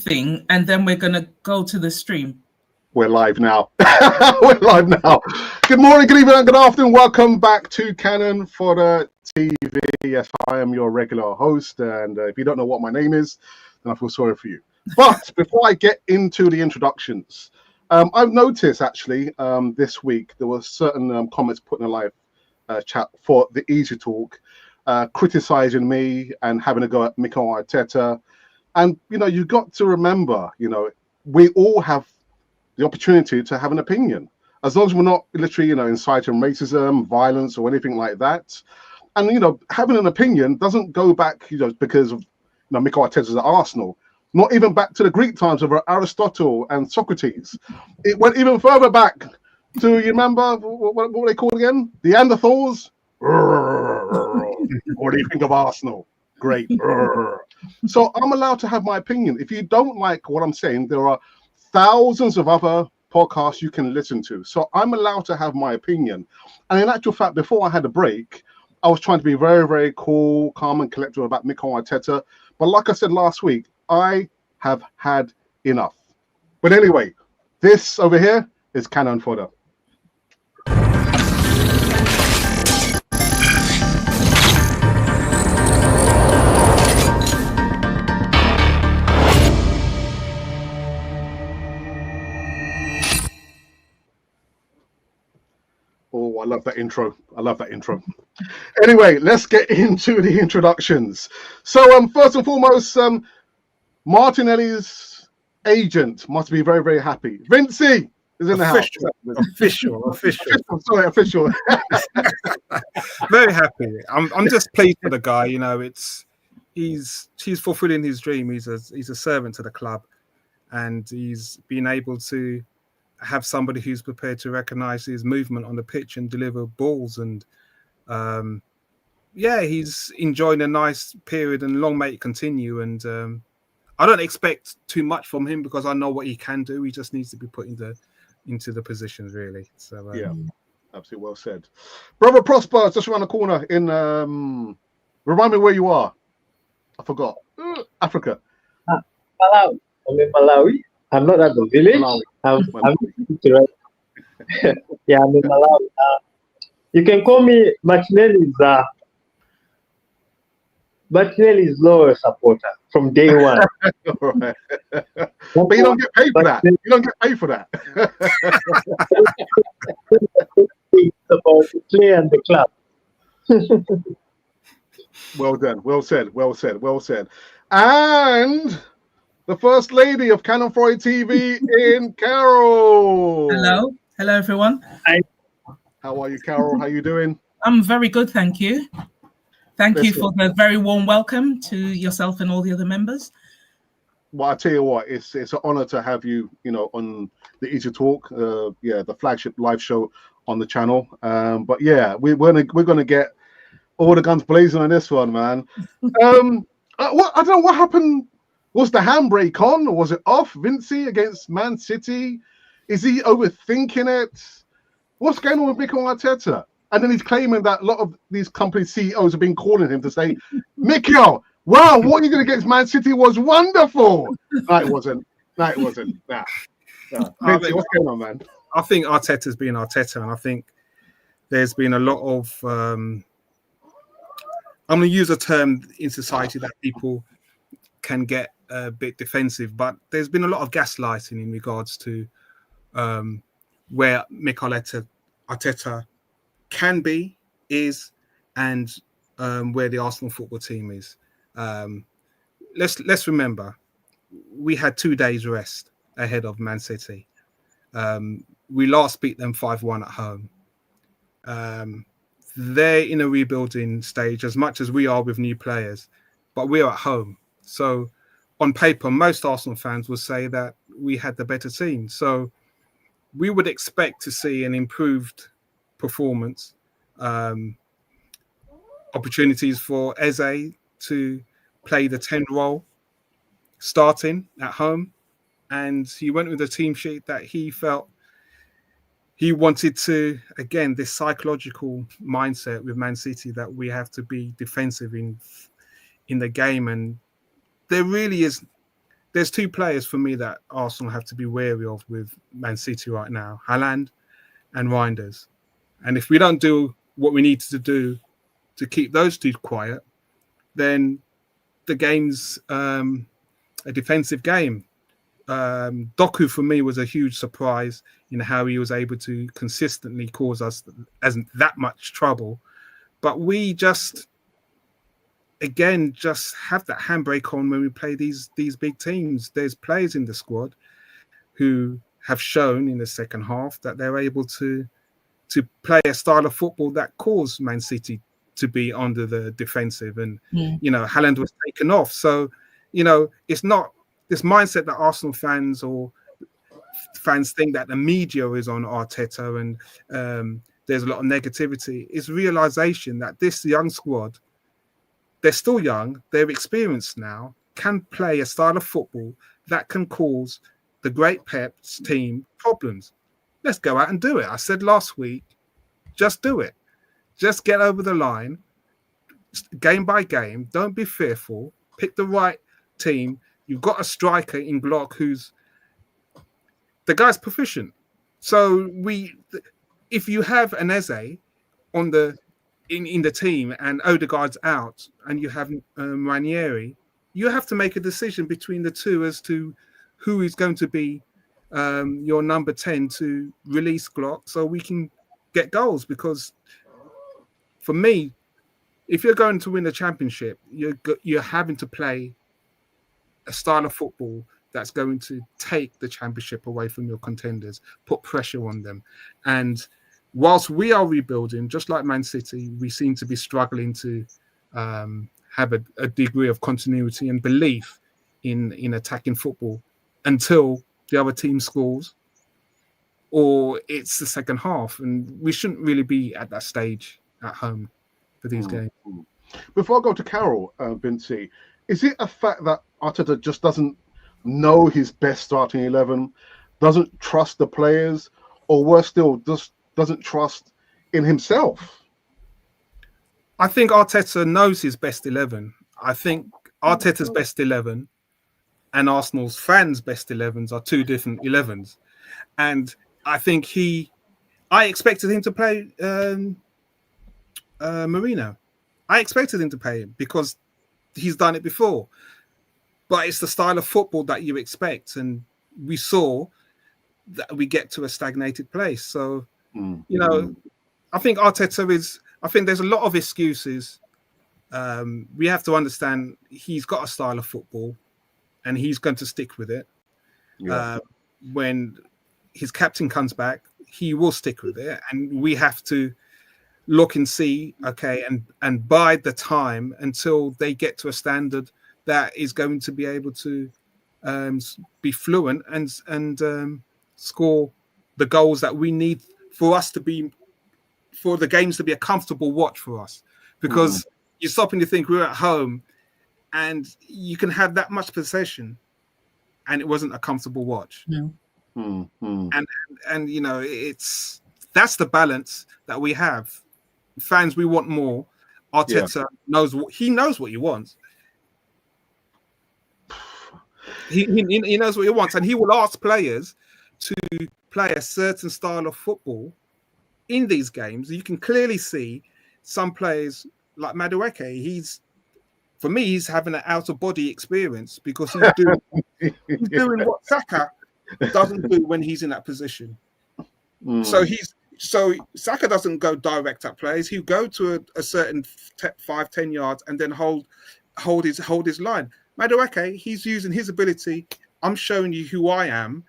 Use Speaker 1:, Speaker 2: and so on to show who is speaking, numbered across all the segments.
Speaker 1: thing, and then we're going to go to the stream.
Speaker 2: We're live now. We're live now. Good morning, good evening, and good afternoon. Welcome back to Cannon Fodder TV. Yes, I am your regular host, and if you don't know what my name is, then I feel sorry for you. But before I get into the introductions, I've noticed actually this week there were certain comments put in a live chat for the Easy Talk, criticizing me and having a go at Mikel Arteta. And, you know, you've got to remember, you know, we all have the opportunity to have an opinion, as long as we're not literally, you know, inciting racism, violence, or anything like that. And, you know, having an opinion doesn't go back, you know, because of, you know, Mikel Arteta's at Arsenal. Not even back to the Greek times of Aristotle and Socrates. It went even further back to, you remember, what were they called again? The Neanderthals? What do you think of Arsenal? Great. So I'm allowed to have my opinion. If you don't like what I'm saying, there are thousands of other podcasts you can listen to. So I'm allowed to have my opinion. And in actual fact, before I had a break, I was trying to be very, very cool, calm and collected about Mikel Arteta. But like I said last week, I have had enough. But anyway, this over here is Cannon Fodder. Oh, I love that intro. I love that intro. Anyway, let's get into the introductions. So, first and foremost, Martinelli's agent must be very, very happy. Vincey is in the house.
Speaker 3: Official.
Speaker 2: Sorry, official.
Speaker 3: Very happy. I'm just pleased for the guy. You know, he's fulfilling his dream. He's a servant to the club, and he's been able to have somebody who's prepared to recognise his movement on the pitch and deliver balls. And he's enjoying a nice period, and long may it continue. And I don't expect too much from him because I know what he can do. He just needs to be put into the positions, really. So
Speaker 2: yeah, absolutely well said. Brother Prosper, just around the corner in remind me where you are. I forgot. Africa.
Speaker 4: Malawi. I'm in Malawi. I'm not at the village. I'm yeah, I'm in Malawi. You can call me Martinelli's loyal supporter from day one.
Speaker 2: Right. But you don't get paid for that. You don't get paid for that.
Speaker 4: It's about the player and the club.
Speaker 2: Well done. Well said. And the First Lady of Cannon Fodder TV in Carol.
Speaker 1: Hello everyone.
Speaker 4: Hi.
Speaker 2: How are you, Carol? How you doing?
Speaker 1: I'm very good, thank you. Thank you for the very warm welcome to yourself and all the other members.
Speaker 2: Well, I tell you what, it's an honor to have you, you know, on the Easy Talk, the flagship live show on the channel. But yeah, we're gonna get all the guns blazing on this one, man. I don't know what happened. Was the handbrake on or was it off? Vincey against Man City? Is he overthinking it? What's going on with Mikel Arteta? And then he's claiming that a lot of these company CEOs have been calling him to say, Mikel, wow, what you did against Man City was wonderful. No, it wasn't. Nah. Vincey, what's going on, man?
Speaker 3: I think Arteta's been Arteta, and I think there's been a lot of I'm going to use a term in society that people can get a bit defensive, but there's been a lot of gaslighting in regards to where Mikel Arteta can be, is, and where the Arsenal football team is. Let's remember, we had 2 days rest ahead of Man City. We last beat them 5-1 at home. They're in a rebuilding stage as much as we are with new players, but we're at home. So on paper, most Arsenal fans will say that we had the better team. So we would expect to see an improved performance, opportunities for Eze to play the 10 role starting at home. And he went with a team sheet that he felt he wanted to, again, this psychological mindset with Man City that we have to be defensive in the game. And there really is there's two players for me that Arsenal have to be wary of with Man City right now: Haaland and Reinders. And if we don't do what we need to do to keep those two quiet, then the game's a defensive game. Doku for me was a huge surprise in how he was able to consistently cause us that much trouble. But we just have that handbrake on when we play these big teams. There's players in the squad who have shown in the second half that they're able to play a style of football that caused Man City to be under the defensive, and Haaland was taken off. So it's not this mindset that Arsenal fans or fans think that the media is on Arteta and there's a lot of negativity. It's realization that this young squad, they're still young, they're experienced now, can play a style of football that can cause the great Pep's team problems. Let's go out and do it. I said last week, just do it. Just get over the line, game by game. Don't be fearful. Pick the right team. You've got a striker in Glock the guy's proficient. So if you have an Eze on in the team and Odegaard's out and you have Ranieri, you have to make a decision between the two as to who is going to be your number 10 to release Glock so we can get goals. Because for me, if you're going to win the championship, you're having to play a style of football that's going to take the championship away from your contenders, put pressure on them. And whilst we are rebuilding, just like Man City, we seem to be struggling to have a degree of continuity and belief in attacking football until the other team scores or it's the second half. And we shouldn't really be at that stage at home for these games.
Speaker 2: Before I go to Carol, Vinci, is it a fact that Arteta just doesn't know his best starting 11, doesn't trust the players, or worse still, just doesn't trust in himself?
Speaker 3: I think Arteta knows his best 11. I think Arteta's best 11 and Arsenal's fans' best 11s are two different 11s. And I think I expected him to play Marino. I expected him to play him because he's done it before. But it's the style of football that you expect. And we saw that we get to a stagnated place. So, I think Arteta I think there's a lot of excuses. We have to understand he's got a style of football and he's going to stick with it. Yeah. When his captain comes back, he will stick with it. And we have to look and see, okay, and bide the time until they get to a standard that is going to be able to be fluent and score the goals that we need for the games to be a comfortable watch for us. Because you stop and you think we're at home and you can have that much possession and it wasn't a comfortable watch.
Speaker 1: No.
Speaker 3: And that's the balance that we have. Fans, we want more. Arteta knows what he wants. He knows what he wants, and he will ask players to play a certain style of football in these games. You can clearly see some players like Madueke. He's having an out-of-body experience because he's doing what Saka doesn't do when he's in that position. So Saka doesn't go direct at players. He'll go to a certain 5-10 yards and then hold his line. Madueke, he's using his ability. I'm showing you who I am,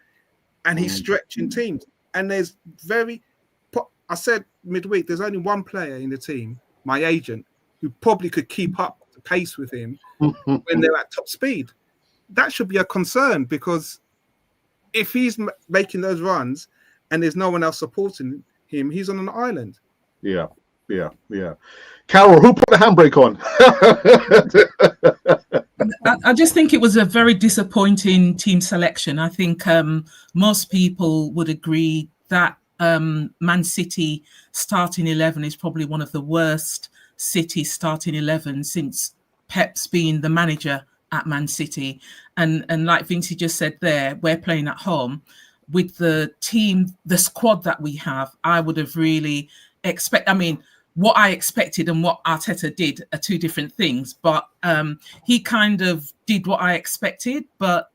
Speaker 3: and he's stretching teams. And I said midweek, there's only one player in the team, my agent, who probably could keep up the pace with him when they're at top speed. That should be a concern, because if he's making those runs and there's no one else supporting him, he's on an island. Yeah.
Speaker 2: Carol, who put the handbrake on?
Speaker 1: I just think it was a very disappointing team selection. I think most people would agree that Man City starting 11 is probably one of the worst City starting 11 since Pep's been the manager at Man City. And like Vinci just said there, we're playing at home. With the team, the squad that we have, I would have really what I expected and what Arteta did are two different things. But he kind of did what I expected. But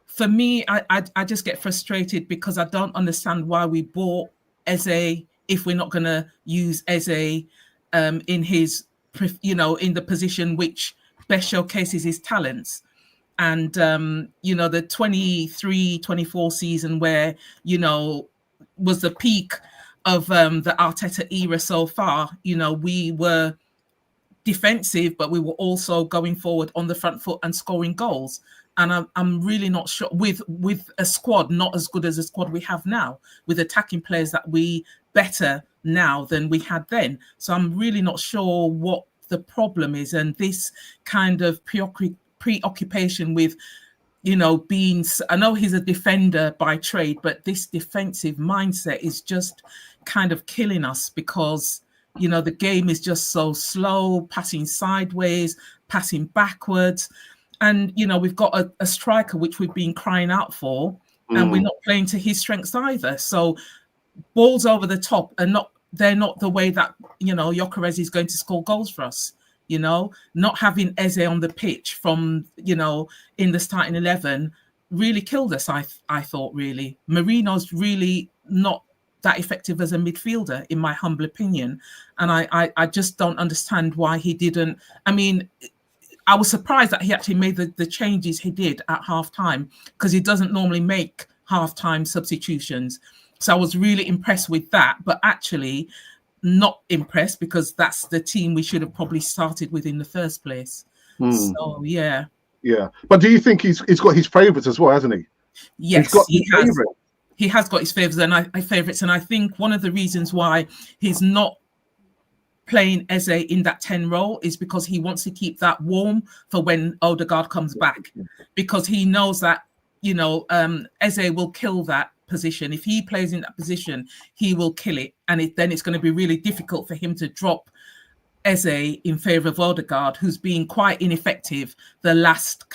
Speaker 1: for me, I just get frustrated because I don't understand why we bought Eze if we're not going to use Eze in his, in the position which best showcases his talents. And, the 23-24 season where, was the peak of the Arteta era so far, we were defensive, but we were also going forward on the front foot and scoring goals. And I'm really not sure with a squad not as good as the squad we have now, with attacking players that we better now than we had then. So I'm really not sure what the problem is. And this kind of preoccupation with, being, I know he's a defender by trade, but this defensive mindset is just kind of killing us because, the game is just so slow, passing sideways, passing backwards. And, we've got a striker, which we've been crying out for, and we're not playing to his strengths either. So balls over the top they're not the way that, Gyökeres is going to score goals for us. Not having Eze on the pitch from, in the starting 11 really killed us, I thought, really. Marino's really not that effective as a midfielder, in my humble opinion. And I just don't understand why he didn't. I mean, I was surprised that he actually made the changes he did at halftime, because he doesn't normally make halftime substitutions. So I was really impressed with that, but actually not impressed because that's the team we should have probably started with in the first place. So yeah. But do you think he's got his favourites as well, hasn't he? Yes, he has. He has got his favourites, and I think one of the reasons why he's not playing Eze in that 10 role is because he wants to keep that warm for when Odegaard comes back, because he knows that Eze will kill that position. If he plays in that position, he will kill it, and then it's going to be really difficult for him to drop Eze in favour of Odegaard, who's been quite ineffective the last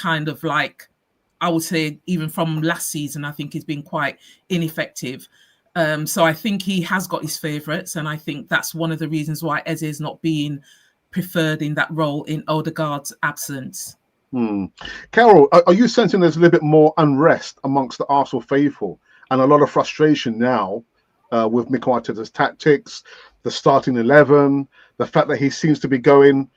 Speaker 1: I would say even from last season. I think he's been quite ineffective. So I think he has got his favourites, and I think that's one of the reasons why Eze is not being preferred in that role in Odegaard's absence.
Speaker 2: Carol, are you sensing there's a little bit more unrest amongst the Arsenal faithful and a lot of frustration now with Mikel Arteta's tactics, the starting 11, the fact that he seems to be going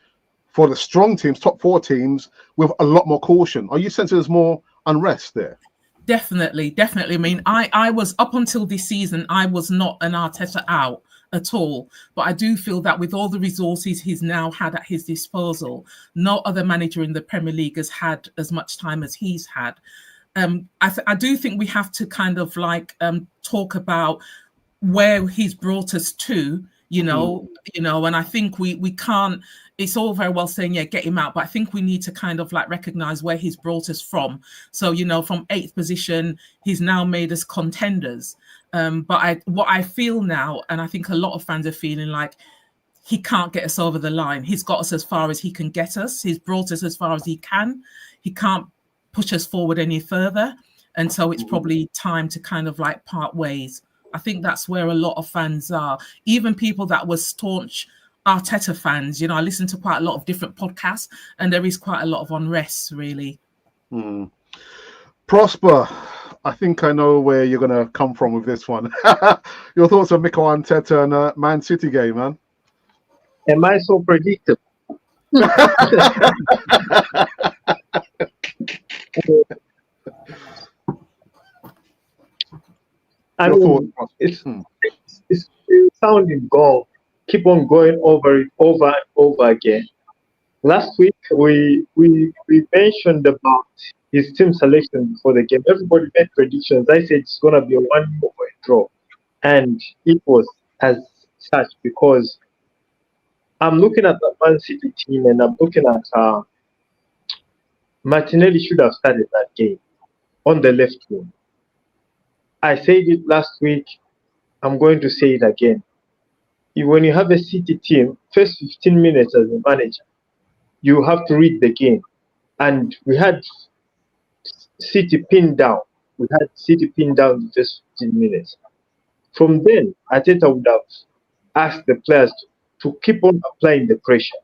Speaker 2: for the strong teams, top 4 teams, with a lot more caution? Are you sensing there's more unrest there?
Speaker 1: Definitely. I mean, I was, up until this season, I was not an Arteta out at all. But I do feel that with all the resources he's now had at his disposal, no other manager in the Premier League has had as much time as he's had. I do think we have to kind of talk about where he's brought us to, and I think we can't. It's all very well saying, get him out, but I think we need to kind of recognize where he's brought us from. So, from 8th position, he's now made us contenders. But what I feel now, and I think a lot of fans are feeling he can't get us over the line. He's got us as far as he can get us. He's brought us as far as he can. He can't push us forward any further. And so it's probably time to kind of part ways. I think that's where a lot of fans are. Even people that were staunch Arteta fans, I listen to quite a lot of different podcasts, and there is quite a lot of unrest, really.
Speaker 2: Prosper, I think I know where you're going to come from with this one. Your thoughts on Mikel Arteta and Man City game, man?
Speaker 4: Am I so predictable? I mean, it's sounding goal. Keep on going over it over and over again. Last week we mentioned about his team selection before the game. Everybody made predictions. I said it's gonna be a 1-0 draw, and it was as such, because I'm looking at the Man City team and I'm looking at Martinelli should have started that game on the left wing. I said it last week. I'm going to say it again. When you have a City team, first 15 minutes as a manager, you have to read the game. and we had City pinned down. We had City pinned down in just 15 minutes. From then, Arteta would have asked the players to keep on applying the pressure.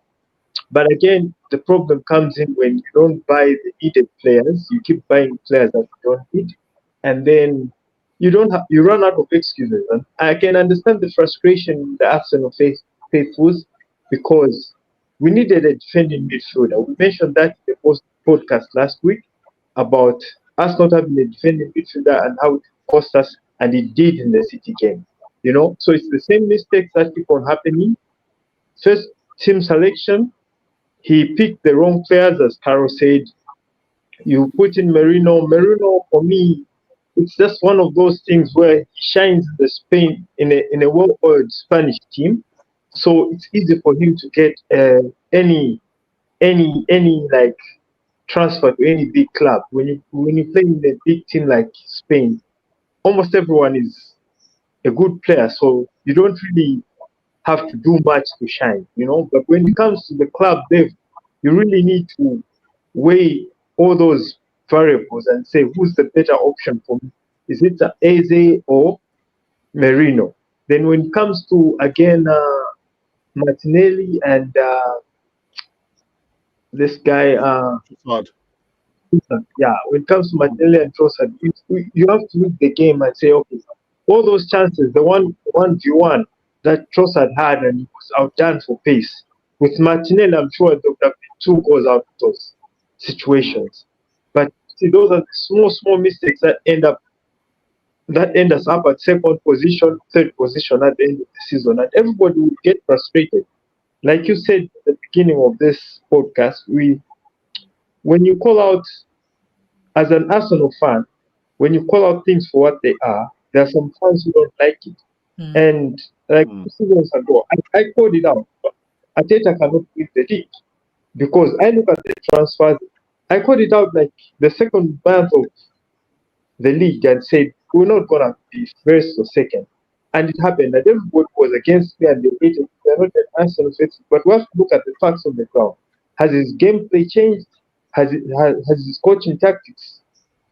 Speaker 4: But again, the problem comes in when you don't buy the needed players. You keep buying players that you don't need, and then you run out of excuses. And I can understand the frustration in the Arsenal faithfuls because we needed a defending midfielder. We mentioned that in the podcast last week about us not having a defending midfielder and how it cost us, and it did in the City game. So it's the same mistakes that keep on happening. First, team selection. He picked the wrong players, as Carol said. You put in Merino. Merino, for me, it's just one of those things where he shines in the Spain in a well-oiled Spanish team. So it's easy for him to get any like transfer to any big club. When you play in a big team like Spain, almost everyone is a good player. So you don't really have to do much to shine, But when it comes to the club, you really need to weigh all those variables and say who's the better option for me. Is it Eze or Merino? Then when it comes to again Martinelli and this guy, yeah, when it comes to Martinelli and Trossard, you have to look the game and say, okay, all those chances, the 1v1 that Trossard had and he was outdone for pace. With Martinelli, I'm sure there would have been 2 goals out of those situations. But see, those are the small mistakes that end us up at second position, third position at the end of the season, and everybody will get frustrated. Like you said at the beginning of this podcast, when you call out, as an Arsenal fan, when you call out things for what they are, there are some fans who don't like it. And like 2 seasons ago, I called it out. Arteta cannot win the league because I look at the transfers. I called it out like the second month of the league and said we're not gonna be first or second, and it happened. And everybody was against me and they hated. They're not an Arsenal fan, but we have to look at the facts on the ground. Has his gameplay changed? Has his coaching tactics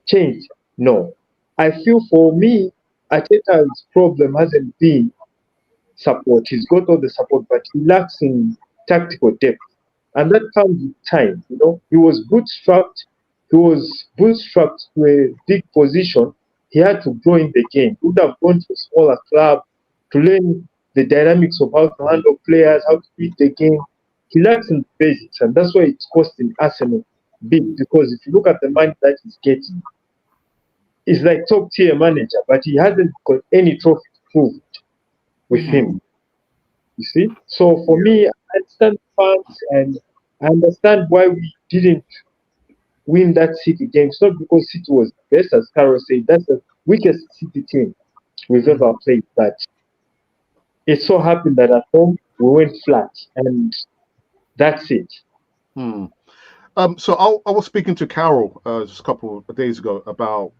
Speaker 4: changed? No. I feel for me, Arteta's problem hasn't been support. He's got all the support, but he lacks in tactical depth. And that comes with time. He was bootstrapped. He was bootstrapped to a big position. He had to grow in the game. He would have gone to a smaller club to learn the dynamics of how to handle players, how to beat the game. He lacks in basics, and that's why it's costing Arsenal big. Because if you look at the money that he's getting, he's like top tier manager, but he hasn't got any trophy to prove with him. You see? So for me, I understand fans and I understand why we didn't win that City game. It's not because City was the best, as Carol said. That's the weakest City team we've ever played. But it so happened that at home we went flat, and that's it.
Speaker 2: So I was speaking to Carol just a couple of days ago about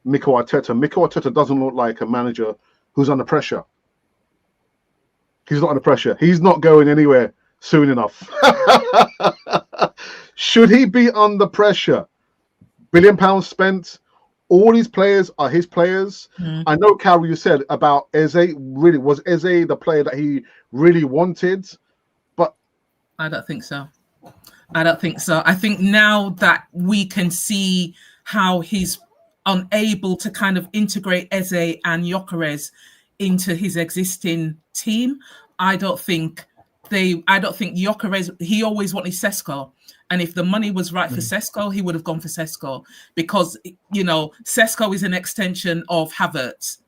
Speaker 2: Mikel Arteta. Mikel Arteta doesn't look like a manager who's under pressure. He's not under pressure. He's not going anywhere soon enough. Should he be under pressure? £1 billion spent. All these players are his players. I know, Carol, you said about Eze. Really, was Eze the player that he really wanted? But
Speaker 1: I don't think so. I think now that we can see how he's unable to kind of integrate Eze and Gyökeres into his existing team, I don't think Gyökeres, he always wanted Sesko. And if the money was right for Sesko, he would have gone for Sesko because, Sesko is an extension of Havertz.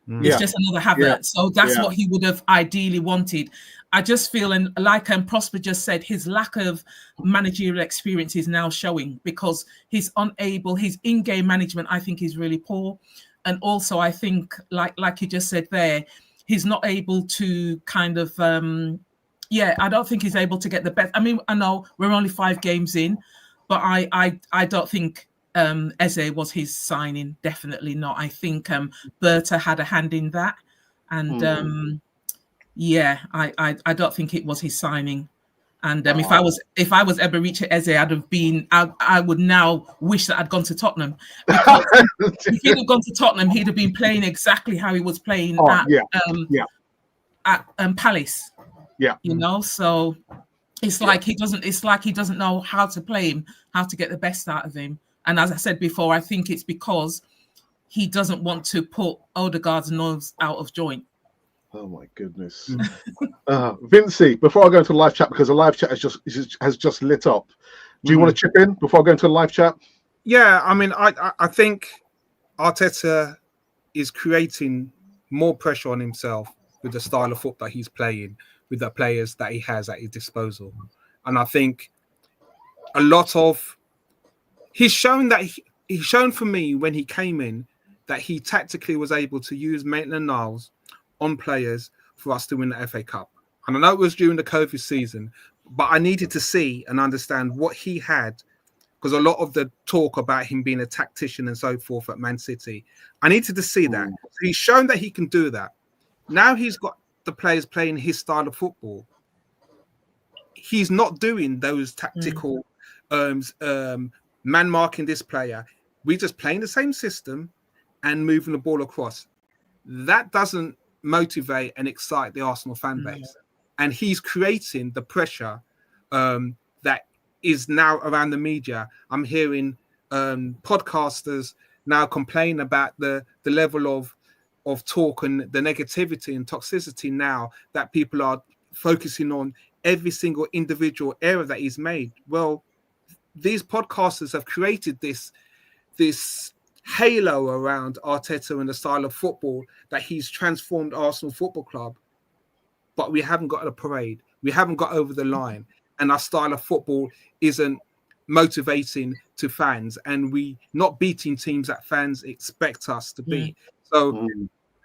Speaker 1: It's just another Havertz. So that's what he would have ideally wanted. I just feel, and like Prosper just said, his lack of managerial experience is now showing because he's unable, his in-game management, I think, is really poor. And also, I think, like you just said there, he's not able to kind of, I don't think he's able to get the best. I mean, I know we're only 5 games in, but I don't think Eze was his signing. Definitely not. I think Berta had a hand in that. And I don't think it was his signing. And if I was Eberechi Eze, I would now wish that I'd gone to Tottenham, because if he'd have gone to Tottenham, he'd have been playing exactly how he was playing at Palace.
Speaker 2: Yeah,
Speaker 1: you know. So it's like he doesn't know how to play him, how to get the best out of him. And as I said before, I think it's because he doesn't want to put Odegaard's nose out of joint.
Speaker 2: Oh my goodness. Vincey, before I go into the live chat, because the live chat has just lit up, do you want to chip in before I go into the live chat?
Speaker 3: Yeah, I mean, I think Arteta is creating more pressure on himself with the style of football that he's playing, with the players that he has at his disposal. And I think a lot of he's shown for me when he came in that he tactically was able to use Maitland-Niles on players for us to win the FA Cup. And I know it was during the COVID season, but I needed to see and understand what he had, because a lot of the talk about him being a tactician and so forth at Man City, I needed to see that. So he's shown that he can do that. Now he's got the players playing his style of football. He's not doing those tactical man marking this player. We're just playing the same system and moving the ball across. That doesn't motivate and excite the Arsenal fan base. And he's creating the pressure that is now around the media. I'm hearing podcasters now complain about the level of talk and the negativity and toxicity now that people are focusing on every single individual error that he's made. Well, these podcasters have created this halo around Arteta and the style of football that he's transformed Arsenal Football Club, but we haven't got a parade. We haven't got over the line, and our style of football isn't motivating to fans, and we not beating teams that fans expect us to beat. So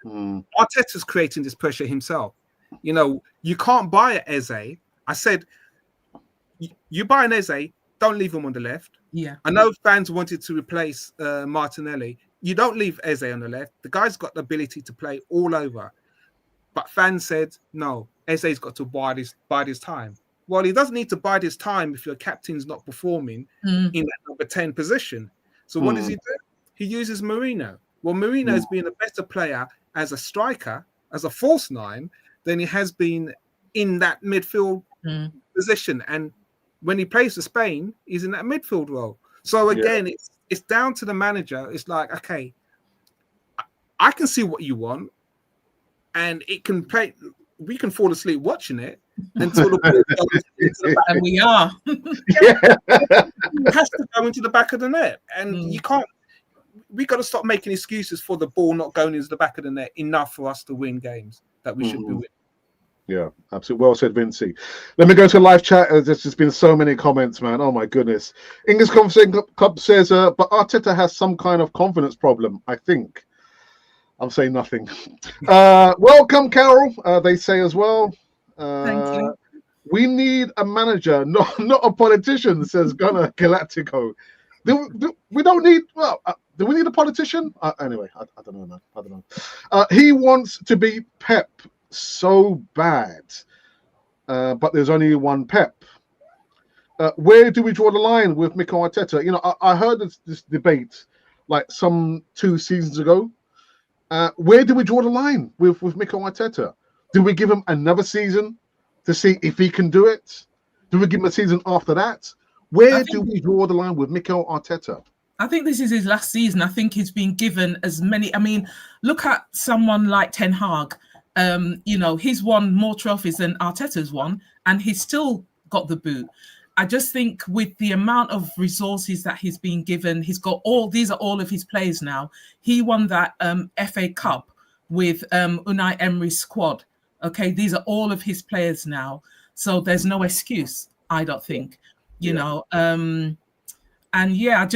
Speaker 3: Arteta's creating this pressure himself. You know, you can't buy an Eze. I said, you buy an Eze, don't leave him on the left.
Speaker 1: Yeah,
Speaker 3: I know fans wanted to replace Martinelli. You don't leave Eze on the left. The guy's got the ability to play all over. But fans said, no, Eze's got to bide his time. Well, he doesn't need to bide his time if your captain's not performing in that number 10 position. So what does he do? He uses Mourinho. Well, Mourinho's been a better player as a striker, as a false nine, than he has been in that midfield position. And when he plays for Spain, he's in that midfield role. So again, it's down to the manager. It's like, okay, I can see what you want, and it can play. We can fall asleep watching it until the ball goes into the back.
Speaker 1: And we are.
Speaker 3: It has to go into the back of the net, and you can't. We got to stop making excuses for the ball not going into the back of the net enough for us to win games that we should be winning.
Speaker 2: Yeah, absolutely. Well said, Vincey. Let me go to a live chat. There's just been so many comments, man. Oh, my goodness. English Conversation Club says, but Arteta has some kind of confidence problem, I think. I'm saying nothing. Welcome, Carol, they say as well.
Speaker 1: Thank you.
Speaker 2: We need a manager, not a politician, says Gunnar Galactico. We don't need, well, do we need a politician? Anyway, I don't know, man. I don't know. He wants to be Pep so bad, but there's only one Pep. Where do we draw the line with Mikel Arteta? You know, I heard this debate like some 2 seasons ago. Where do we draw the line with Mikel Arteta? Do we give him another season to see if he can do it? Do we give him a season after that? Where do we draw the line with Mikel Arteta?
Speaker 1: I think this is his last season. I think he's been given as many. I mean, look at someone like Ten Hag. You know, he's won more trophies than Arteta's won, and he's still got the boot. I just think with the amount of resources that he's been given, he's got these are all of his players now. He won that FA Cup with Unai Emery's squad. Okay, these are all of his players now. So there's no excuse, I don't think, you know. And yeah,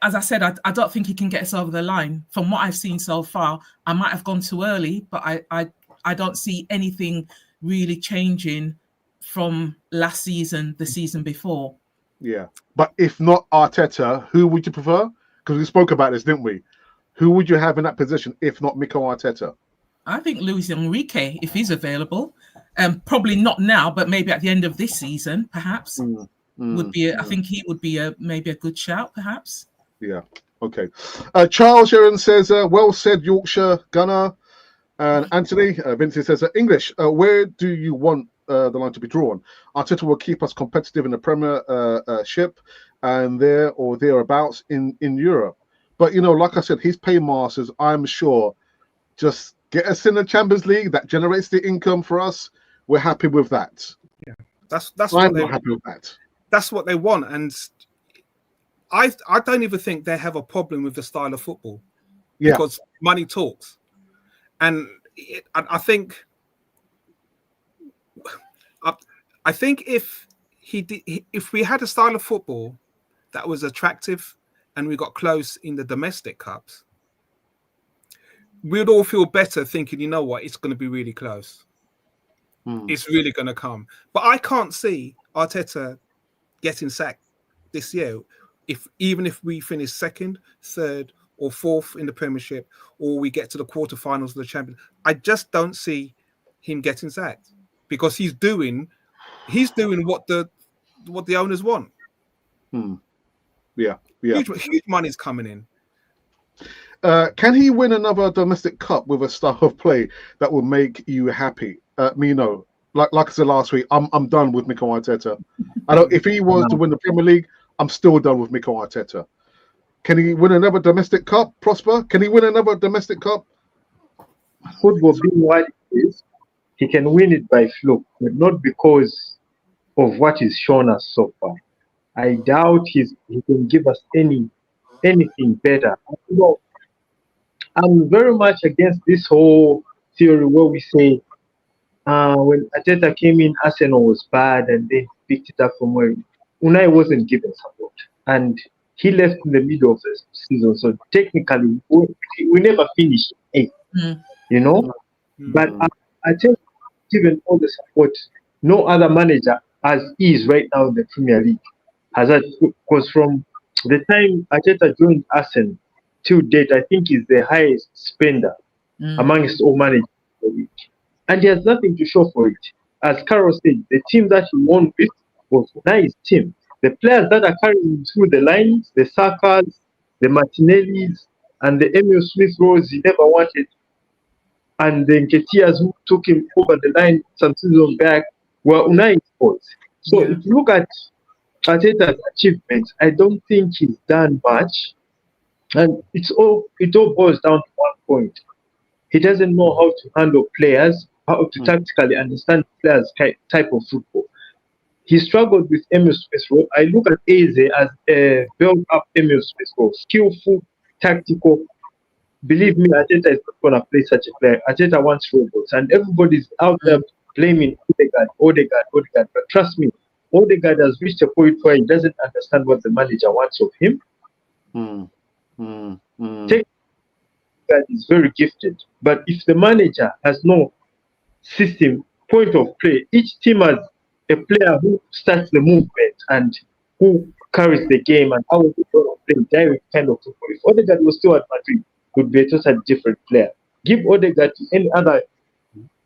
Speaker 1: as I said, I don't think he can get us over the line. From what I've seen so far, I might have gone too early, but I don't see anything really changing from last season, the season before.
Speaker 2: Yeah, but if not Arteta, who would you prefer? Because we spoke about this, didn't we? Who would you have in that position if not Mikel Arteta?
Speaker 1: I think Luis Enrique, if he's available. Probably not now, but maybe at the end of this season, perhaps would be. I think he would be maybe a good shout, perhaps.
Speaker 2: Yeah. Okay. Charles Sharon says, "Well said, Yorkshire Gunner." And Anthony Vincent says, "English. Where do you want the line to be drawn? Arteta will keep us competitive in the Premiership and there or thereabouts in Europe. But like I said, his paymasters, I'm sure, just get us in the Champions League. That generates the income for us. We're happy with that.
Speaker 3: Yeah, that's
Speaker 2: I'm not happy with that.
Speaker 3: That's what they want, and I don't even think they have a problem with the style of football because money talks, and I think if we had a style of football that was attractive and we got close in the domestic cups, we'd all feel better thinking, you know what, it's going to be really close. It's really going to come. But I can't see Arteta getting sacked this year, even if we finish second, third, or fourth in the Premiership, or we get to the quarterfinals of the Champions. I just don't see him getting sacked because he's doing what the owners want.
Speaker 2: Yeah.
Speaker 3: Huge money's coming in.
Speaker 2: Can he win another domestic cup with a style of play that will make you happy? Me, no. Like I said last week, I'm done with Mikel Arteta. If he was to win the Premier League, I'm still done with Mikel Arteta. Can he win another domestic cup, Prosper? Can he win another domestic cup?
Speaker 4: Football being what it is, he can win it by fluke, but not because of what he's shown us so far. I doubt he can give us anything better. I'm very much against this whole theory where we say when Arteta came in, Arsenal was bad and they picked it up from where Unai wasn't given support. And he left in the middle of the season. So technically, we never finished eighth, But Arteta, given all the support, no other manager as is right now in the Premier League has that. Because from the time Arteta joined Arsenal till date, I think he's the highest spender amongst all managers in the league. And he has nothing to show for it. As Carol said, the team that he won with was a nice team. The players that are carrying him through the lines, the Sakas, the Martinellis, and the Emil Smith Rose he never wanted, and the Nketiahs who took him over the line some seasons back were Unai sports. So if you look at Arteta's achievements, I don't think he's done much. And it all boils down to one point. He doesn't know how to handle players, how to tactically understand players' type of football. He struggled with Emil Smith-Rowe. I look at Eze as a built-up Emil Smith-Rowe, skillful, tactical. Believe me, Arteta is not going to play such a player. Arteta wants robots, and everybody's out there blaming Odegaard. But trust me, Odegaard has reached a point where he doesn't understand what the manager wants of him. That is very gifted, but if the manager has no system, point of play, each team has a player who starts the movement and who carries the game and how they play direct kind of football. If Odegaard was still at Madrid, he would be a totally different player. Give Odegaard to any other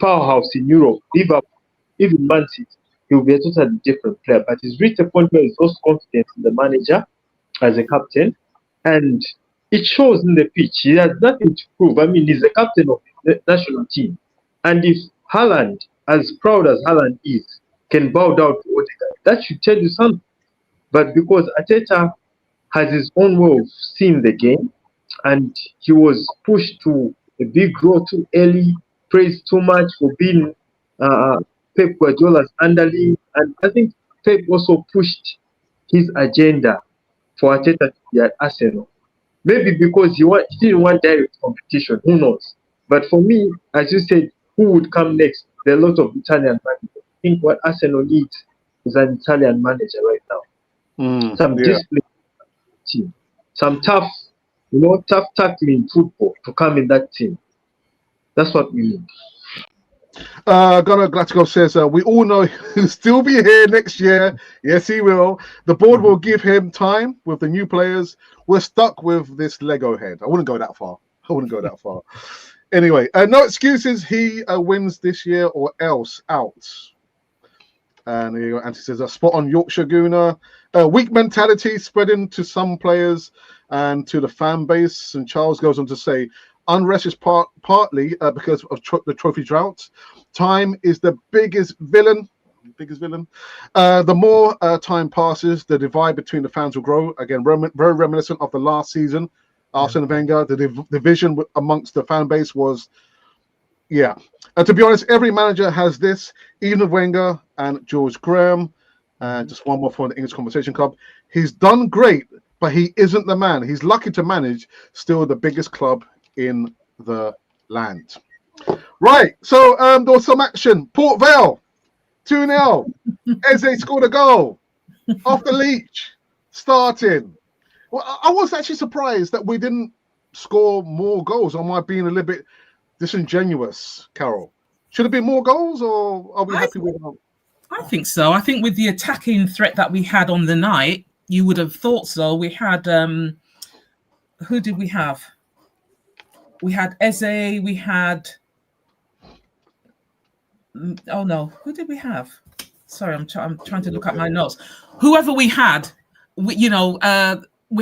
Speaker 4: powerhouse in Europe, Liverpool, even Man City, he will be a totally different player. But he's reached a point where he's lost confidence in the manager as a captain, and it shows in the pitch. He has nothing to prove. I mean, he's the captain of the national team. And if Haaland, as proud as Haaland is, can bow down to Odegaard, that should tell you something. But because Arteta has his own way of seeing the game, and he was pushed to a big role too early, praised too much for being Pep Guardiola's underling. And I think Pep also pushed his agenda for Arteta to be at Arsenal. Maybe because he didn't want direct competition, who knows? But for me, as you said, who would come next? There are a lot of Italian managers. I think what Arsenal needs is an Italian manager right now. Some discipline team. Some tough tackling football to come in that team. That's what we need.
Speaker 2: Gunnar Glatko says, we all know he'll still be here next year. Yes, he will. The board will give him time with the new players. We're stuck with this Lego head. I wouldn't go that far. Anyway, no excuses. He wins this year or else out. And here you go. Anthony says a spot on Yorkshire Gooner. Weak mentality spreading to some players and to the fan base. And Charles goes on to say, unrest is partly because of the trophy drought. Time is the biggest villain. The more time passes, the divide between the fans will grow. Again, very reminiscent of the last season. Arsene Wenger, the division amongst the fan base was, to be honest, every manager has this, even Wenger and George Graham. And just one more for the English Conversation Club. He's done great, but he isn't the man. He's lucky to manage still the biggest club in the land. Right, so there was some action. Port Vale, 2-0. Eze scored a goal off the leech, starting. Well, I was actually surprised that we didn't score more goals. Am I being a little bit disingenuous, Carol? Should have been more goals, or are we happy with it?
Speaker 1: I think so. I think with the attacking threat that we had on the night, you would have thought so. We had who did we have? We had Eze. We had who did we have? Sorry, I'm trying to look at my notes. Whoever we had, we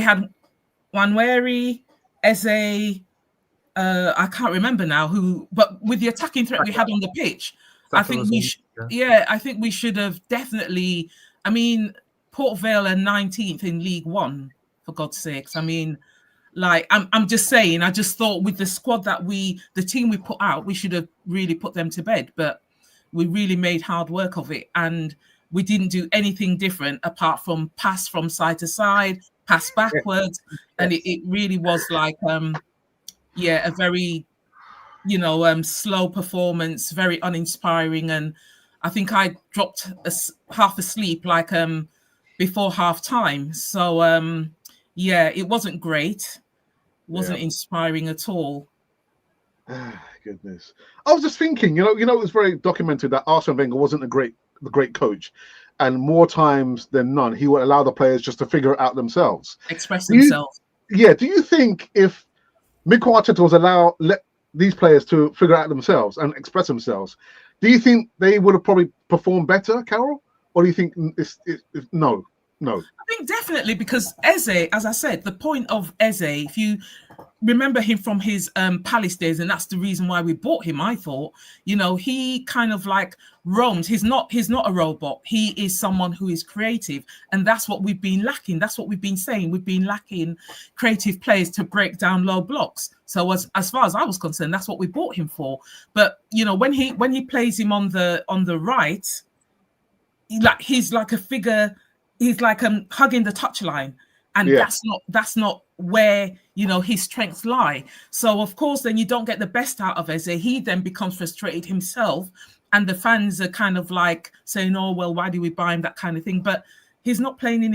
Speaker 1: had Wanweri, Eze. I can't remember now who, but with the attacking threat we had on the pitch, I think we should have definitely. I mean, Port Vale are 19th in League One, for God's sakes. I mean, like I'm just saying. I just thought with the squad that the team we put out, we should have really put them to bed. But we really made hard work of it, and we didn't do anything different apart from pass from side to side, pass backwards, and it really was like a very slow performance, very uninspiring, and I think I dropped half asleep like before half time. So it wasn't great, wasn't inspiring at all.
Speaker 2: Goodness, I was just thinking, it was very documented that Arsene Wenger wasn't the great coach, and more times than none, he would allow the players just to figure it out themselves,
Speaker 1: express themselves.
Speaker 2: Do you think if Mikel Arteta was let these players to figure out themselves and express themselves, do you think they would have probably performed better, Carol? Or do you think it's no? I
Speaker 1: think definitely, because Eze, as I said, the point of Eze, if you remember him from his Palace days, and that's the reason why we bought him, I thought, he kind of like roams. He's not a robot. He is someone who is creative, and that's what we've been lacking. That's what we've been saying. We've been lacking creative players to break down low blocks. So as far as I was concerned, that's what we bought him for. But when he plays him on the right, he's like a figure. He's like hugging the touchline, and that's not where his strengths lie. So of course, then you don't get the best out of Eze. He then becomes frustrated himself, and the fans are kind of like saying, "Oh well, why do we buy him?" That kind of thing. But he's not playing in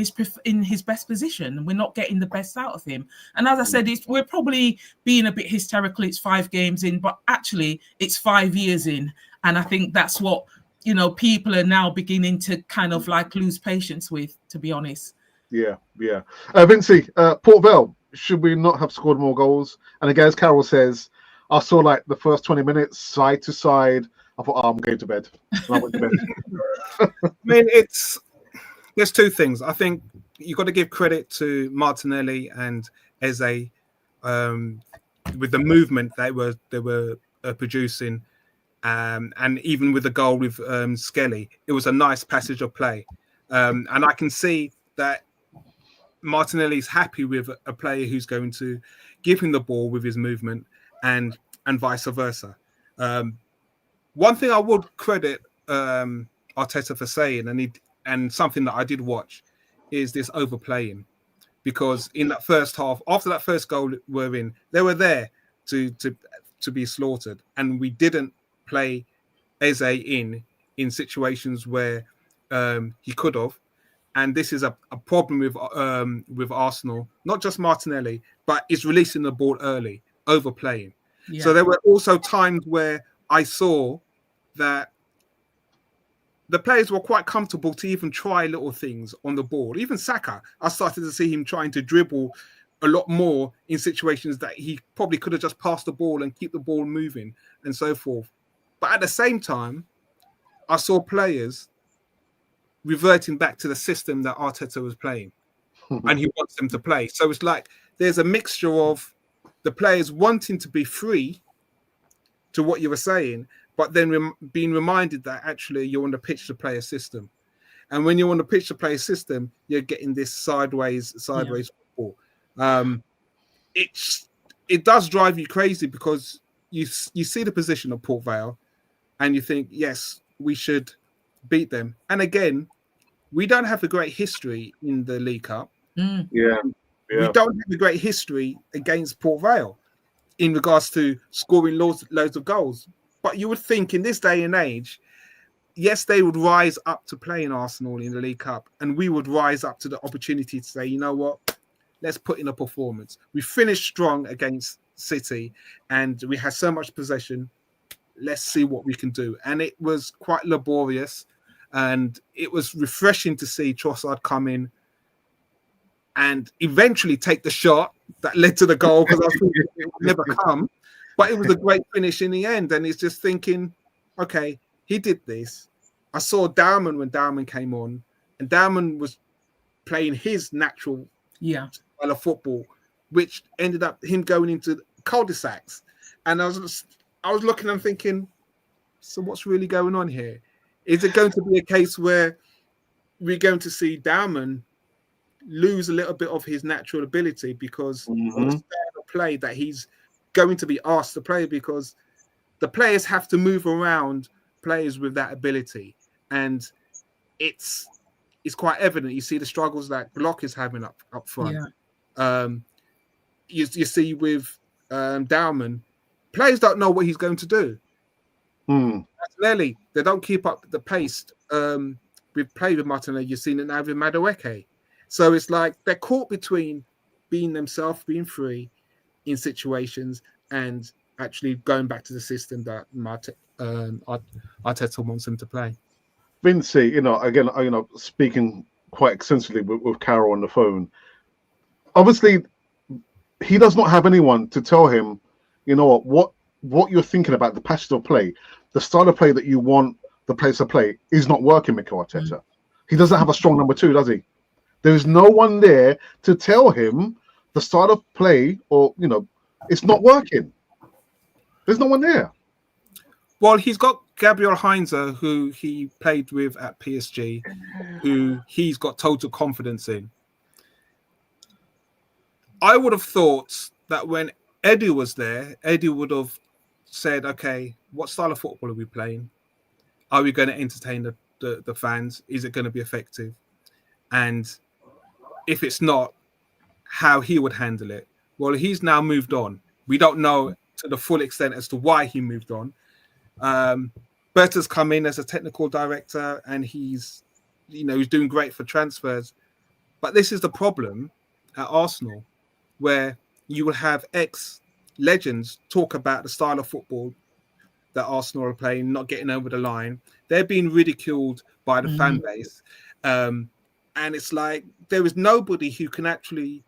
Speaker 1: his best position. We're not getting the best out of him. And as I said, we're probably being a bit hysterical. It's 5 games in, but actually it's 5 years in, and I think that's what people are now beginning to kind of like lose patience with, to be honest. Vincey,
Speaker 2: Port Vale, should we not have scored more goals? And again, as Carol says, I saw like the first 20 minutes side to side. I thought, I'm going to bed. I went to bed.
Speaker 3: I mean, there's two things. I think you've got to give credit to Martinelli and Eze with the movement they were producing. And even with the goal with Skelly, it was a nice passage of play. And I can see that Martinelli's happy with a player who's going to give him the ball with his movement and vice versa. One thing I would credit Arteta for saying, and something that I did watch, is this overplaying. Because in that first half, after that first goal they were there to be slaughtered. And we didn't play Eze in situations where he could have, and this is a problem with Arsenal. Not just Martinelli, but it's releasing the ball early, overplaying. Yeah. So there were also times where I saw that the players were quite comfortable to even try little things on the ball. Even Saka, I started to see him trying to dribble a lot more in situations that he probably could have just passed the ball and keep the ball moving and so forth. But at the same time, I saw players reverting back to the system that Arteta was playing and he wants them to play. So it's like there's a mixture of the players wanting to be free to what you were saying, but then being reminded that actually you're on the pitch to play a system. And when you're on the pitch to play a system, you're getting this sideways football. It does drive you crazy because you see the position of Port Vale and you think, yes, we should beat them. And again, we don't have a great history in the League Cup.
Speaker 2: Yeah.
Speaker 3: We don't have a great history against Port Vale in regards to scoring loads of goals. But you would think in this day and age, yes, they would rise up to playing Arsenal in the League Cup, and we would rise up to the opportunity to say, you know what, let's put in a performance. We finished strong against City, and we had so much possession. Let's see what we can do. And it was quite laborious, and it was refreshing to see Trossard come in and eventually take the shot that led to the goal, because I thought it would never come. But it was a great finish in the end, and he's just thinking, okay, he did this. I saw Dowman when Dowman came on, and Dowman was playing his natural style of football, which ended up him going into cul-de-sacs. And I was looking and thinking, so what's really going on here? Is it going to be a case where we're going to see Dowman lose a little bit of his natural ability because of the style of play that he's going to be asked to play, because the players have to move around players with that ability, and it's quite evident. You see the struggles that Glock is having up front. You see with Dowman, players don't know what he's going to do. Martinelli, they don't keep up the pace. We've played with Martinelli. You've seen it now with Madueke. So it's like they're caught between being themselves, being free in situations, and actually going back to the system that Arteta wants them to play.
Speaker 2: Vincey, again, speaking quite extensively with Carol on the phone. Obviously, he does not have anyone to tell him, what you're thinking about, the passage of play, the style of play that you want the players to play is not working, Mikel Arteta. He doesn't have a strong number two, does he? There's no one there to tell him the style of play, or it's not working. There's no one there.
Speaker 3: Well, he's got Gabriel Heinze, who he played with at PSG, who he's got total confidence in. I would have thought that when Eddie was there, Eddie would have said, okay, what style of football are we playing? Are we going to entertain the fans? Is it going to be effective? And if it's not, how he would handle it. Well, he's now moved on. We don't know to the full extent as to why he moved on. Berta's come in as a technical director, and he's doing great for transfers. But this is the problem at Arsenal, where you will have ex-legends talk about the style of football that Arsenal are playing, not getting over the line. They're being ridiculed by the fan base. And it's like there is nobody who can actually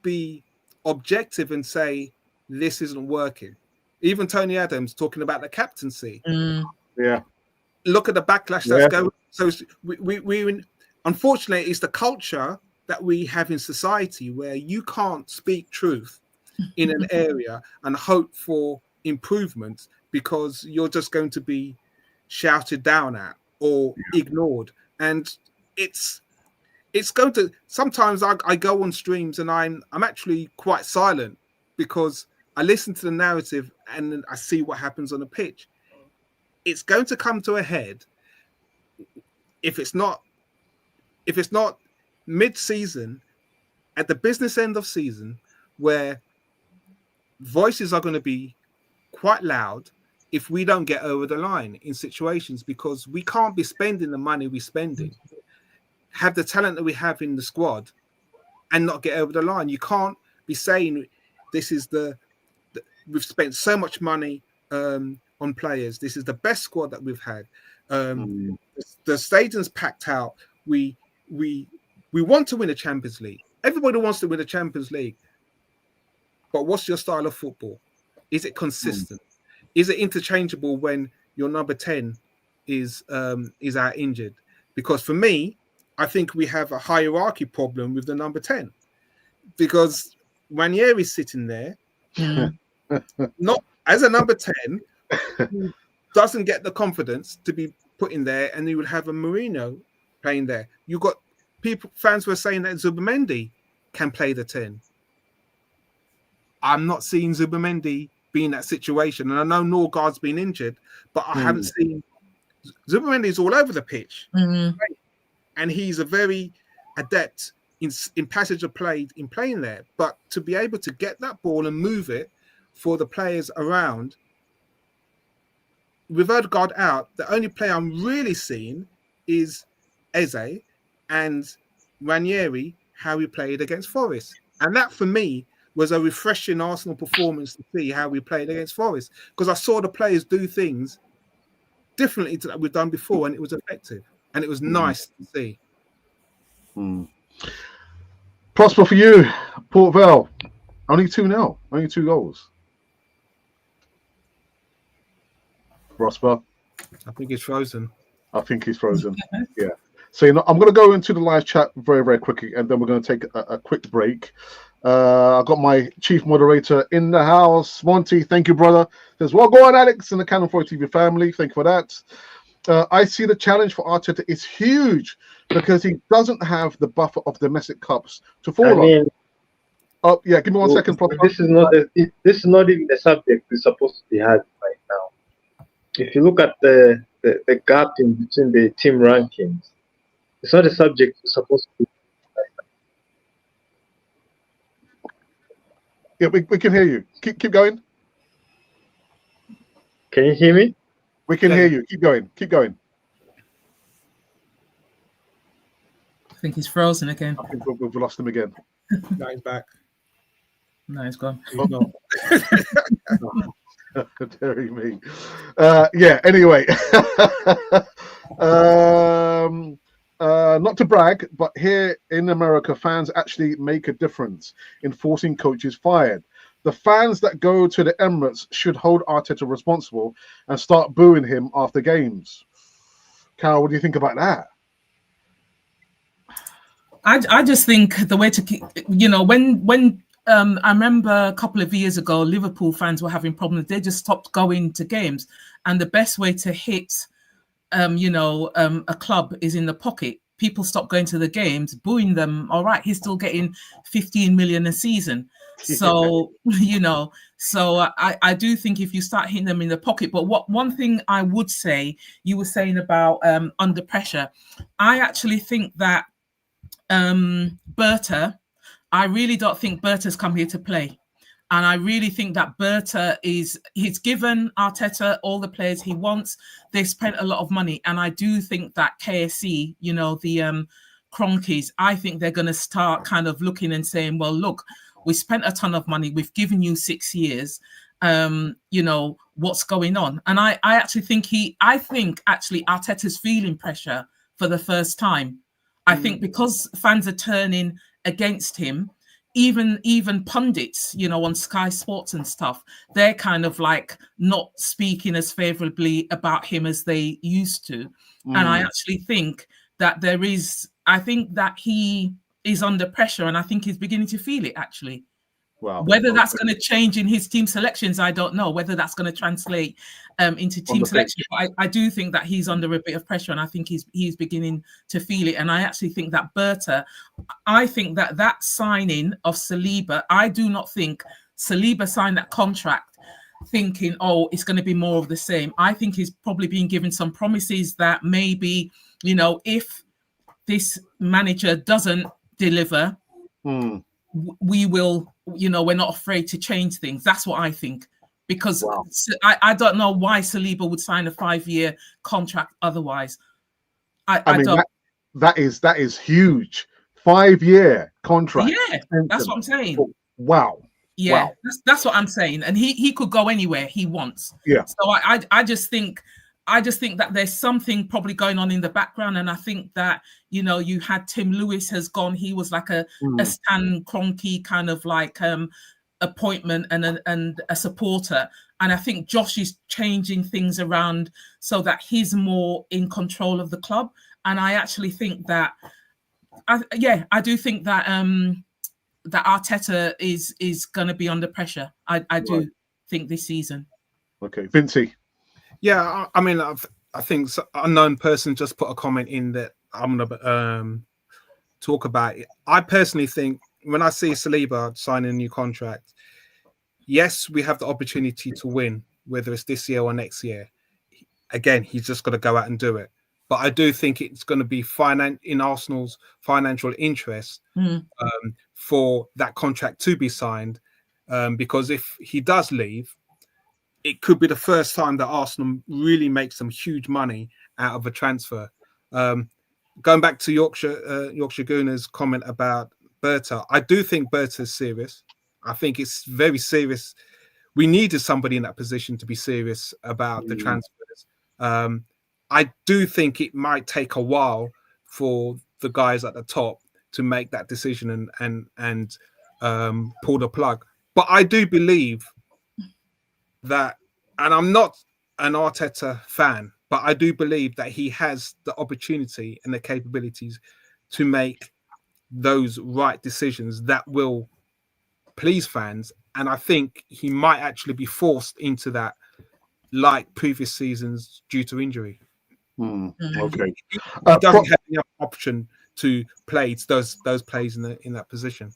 Speaker 3: be objective and say, this isn't working. Even Tony Adams talking about the captaincy.
Speaker 2: Yeah.
Speaker 3: Look at the backlash that's going. So we unfortunately, it's the culture that we have in society where you can't speak truth in an area and hope for improvement, because you're just going to be shouted down at or ignored. And it's going to, sometimes I go on streams and I'm actually quite silent, because I listen to the narrative and I see what happens on the pitch. It's going to come to a head if it's not mid-season, at the business end of season, where voices are going to be quite loud if we don't get over the line in situations, because we can't be spending the money we're spending, have the talent that we have in the squad, and not get over the line. You can't be saying this is we've spent so much money on players. This is the best squad that we've had. The stadium's packed out. We want to win a Champions League. Everybody wants to win a Champions League, but what's your style of football? Is it consistent? Is it interchangeable when your number 10 is out injured? Because for me, I think we have a hierarchy problem with the number 10, because Ranieri's sitting there, not as a number 10, who doesn't get the confidence to be put in there, and you would have a Mourinho playing there. You got fans were saying that Zubimendi can play the 10. I'm not seeing Zubimendi be in that situation, and I know Norgard's been injured, but I haven't seen Zubimendi's all over the pitch, and he's a very adept in passage of play in playing there. But to be able to get that ball and move it for the players around, with Odegaard out, the only player I'm really seeing is Eze and Ranieri, how he played against Forest. And that, for me, was a refreshing Arsenal performance to see how we played against Forest, because I saw the players do things differently to that we've done before, and it was effective. And it was nice to see.
Speaker 2: Prosper for you, Port Vale. Only 2-0. Only 2 goals. Prosper.
Speaker 3: I think he's frozen.
Speaker 2: I think he's frozen. Yeah. So I'm going to go into the live chat very, very quickly, and then we're going to take a quick break. I've got my chief moderator in the house, Monty. Thank you, brother. Says, well, go on, Alex, and the Canon 4 TV family. Thank you for that. I see the challenge for Arteta is huge because he doesn't have the buffer of domestic cups to fall on. Oh, yeah, give me 1 second, Prosper.
Speaker 4: This is not even the subject we're supposed to be having right now. If you look at the gap in between the team rankings, it's not a subject we're supposed to be.
Speaker 2: Yeah, we can hear you. Keep going.
Speaker 4: Can you hear me?
Speaker 2: We can hear you. Keep going. Keep going.
Speaker 1: I think he's frozen again.
Speaker 2: I think we've lost him again.
Speaker 3: No, he's back.
Speaker 1: No, he's gone.
Speaker 3: No.
Speaker 2: Daring me. Yeah, anyway. Not to brag, but here in America, fans actually make a difference in forcing coaches fired. The fans that go to the Emirates should hold Arteta responsible and start booing him after games. Carol, what do you think about that?
Speaker 1: I just think the way to keep, when I remember a couple of years ago, Liverpool fans were having problems. They just stopped going to games, and the best way to hit a club is in the pocket. People stop going to the games, booing them. All right, he's still getting 15 million a season. So, I do think if you start hitting them in the pocket, but one thing I would say, you were saying about under pressure, I actually think that Berta, I really don't think Berta's come here to play. And I really think that he's given Arteta all the players he wants. They spent a lot of money. And I do think that KSE, the Cronkies, I think they're going to start kind of looking and saying, well, look, we spent a ton of money. We've given you 6 years. What's going on? And I actually think Arteta's feeling pressure for the first time. I think because fans are turning against him, even pundits, on Sky Sports and stuff, they're kind of like not speaking as favorably about him as they used to. And I actually think that he is under pressure, and I think he's beginning to feel it actually.
Speaker 2: Wow.
Speaker 1: Whether that's going to change in his team selections, I don't know. Whether that's going to translate into team selection, I do think that he's under a bit of pressure, and I think he's beginning to feel it. And I actually think that Berta, I think that signing of Saliba, I do not think Saliba signed that contract thinking, oh, it's going to be more of the same. I think he's probably been given some promises that maybe, if this manager doesn't deliver, we will, we're not afraid to change things. That's what I think. Because I don't know why Saliba would sign a 5-year contract otherwise. I mean, don't.
Speaker 2: That is huge. 5-year contract.
Speaker 1: Yeah, that's what I'm saying.
Speaker 2: Wow.
Speaker 1: Yeah,
Speaker 2: wow.
Speaker 1: That's what I'm saying. And he could go anywhere he wants.
Speaker 2: Yeah. So
Speaker 1: I just think that there's something probably going on in the background. And I think that, you had Tim Lewis has gone. He was like a Stan Kroenke kind of like appointment and a supporter. And I think Josh is changing things around so that he's more in control of the club. And I actually think that, I do think that that Arteta is going to be under pressure. I do think this season.
Speaker 2: Okay, Vincey.
Speaker 3: Yeah, I mean, I think unknown person just put a comment in that I'm going to talk about it. I personally think when I see Saliba signing a new contract, yes, we have the opportunity to win, whether it's this year or next year. Again, he's just got to go out and do it. But I do think it's going to be in Arsenal's financial interest for that contract to be signed, because if he does leave, it could be the first time that Arsenal really makes some huge money out of a transfer. Going back to Yorkshire Gooner's comment about Berta, I do think Berta is serious. I think it's very serious. We needed somebody in that position to be serious about the transfers. I do think it might take a while for the guys at the top to make that decision and pull the plug. But I do believe that, and I'm not an Arteta fan, but I do believe that he has the opportunity and the capabilities to make those right decisions that will please fans. And I think he might actually be forced into that, like previous seasons, due to injury.
Speaker 2: Okay.
Speaker 3: He doesn't have any option to play those plays in that position.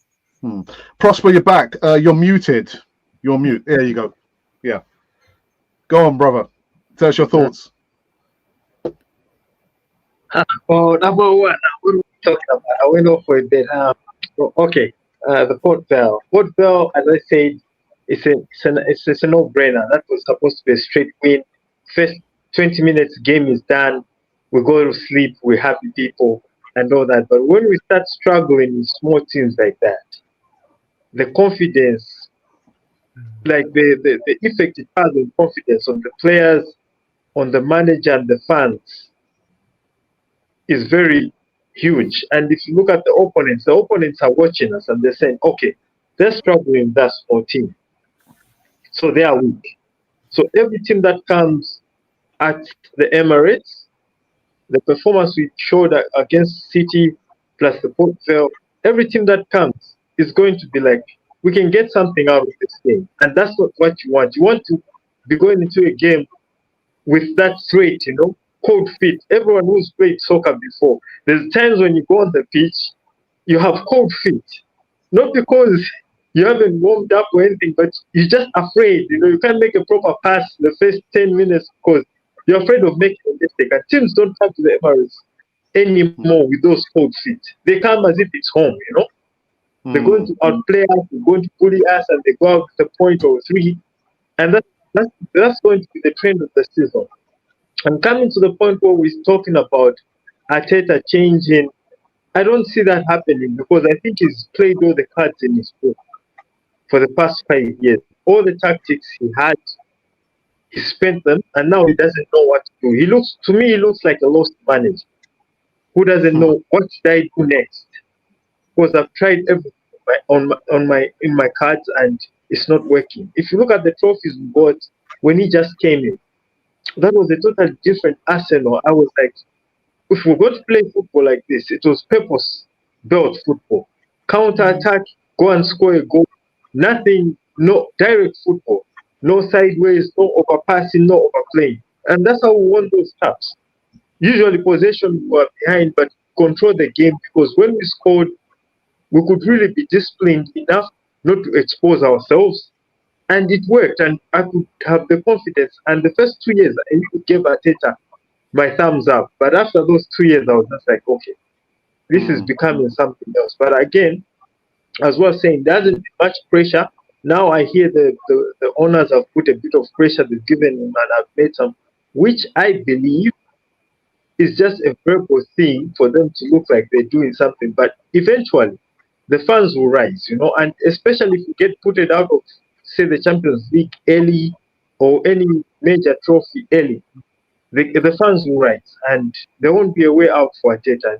Speaker 2: Prosper, you're back. You're muted. You're mute. There you go. Yeah. Go on, brother. Tell us your thoughts.
Speaker 4: Well, number one, what are we talking about? I went off for a bit. Okay, the Port Vale. Port Vale, as I said, it's a no-brainer. That was supposed to be a straight win. First 20 minutes, game is done. We go to sleep. We're happy people and all that. But when we start struggling in small teams like that, the confidence, like the effect it has on confidence on the players, on the manager and the fans is very huge. And if you look at the opponents are watching us and they're saying, okay, they're struggling with that small team. So they are weak. So every team that comes at the Emirates, the performance we showed against City plus the Port Vale, every team that comes is going to be like, we can get something out of this game. And that's not what you want. You want to be going into a game with that threat, cold feet. Everyone who's played soccer before, there's times when you go on the pitch, you have cold feet. Not because you haven't warmed up or anything, but you're just afraid. You can't make a proper pass the first 10 minutes because you're afraid of making a mistake. And teams don't come to the Emirates anymore with those cold feet. They come as if it's home, They're going to outplay us, they're going to bully us, and they go out with a point or three. And that's going to be the trend of the season. And coming to the point where we're talking about Arteta changing, I don't see that happening because I think he's played all the cards in his book for the past 5 years. All the tactics he had, he spent them, and now he doesn't know what to do. He looks like a lost manager who doesn't know what should I do next. Because I've tried everything in my cards and it's not working. If you look at the trophies we got when he just came in, that was a totally different Arsenal. I was like, if we're going to play football like this, it was purpose-built football. Counter-attack, go and score a goal. Nothing, no direct football. No sideways, no overpassing, no overplaying. And that's how we won those cups. Usually possession we were behind, but control the game because when we scored, we could really be disciplined enough not to expose ourselves. And it worked, and I could have the confidence. And the first 2 years, I gave Arteta my thumbs up. But after those 2 years, I was just like, okay, this is becoming something else. But again, as well saying, there hasn't been much pressure. Now I hear the owners have put a bit of pressure they've given him and have made some, which I believe is just a verbal thing for them to look like they're doing something. But eventually, the fans will rise, and especially if you get put it out of, say, the Champions League early or any major trophy early, the fans will rise and there won't be a way out for Arteta.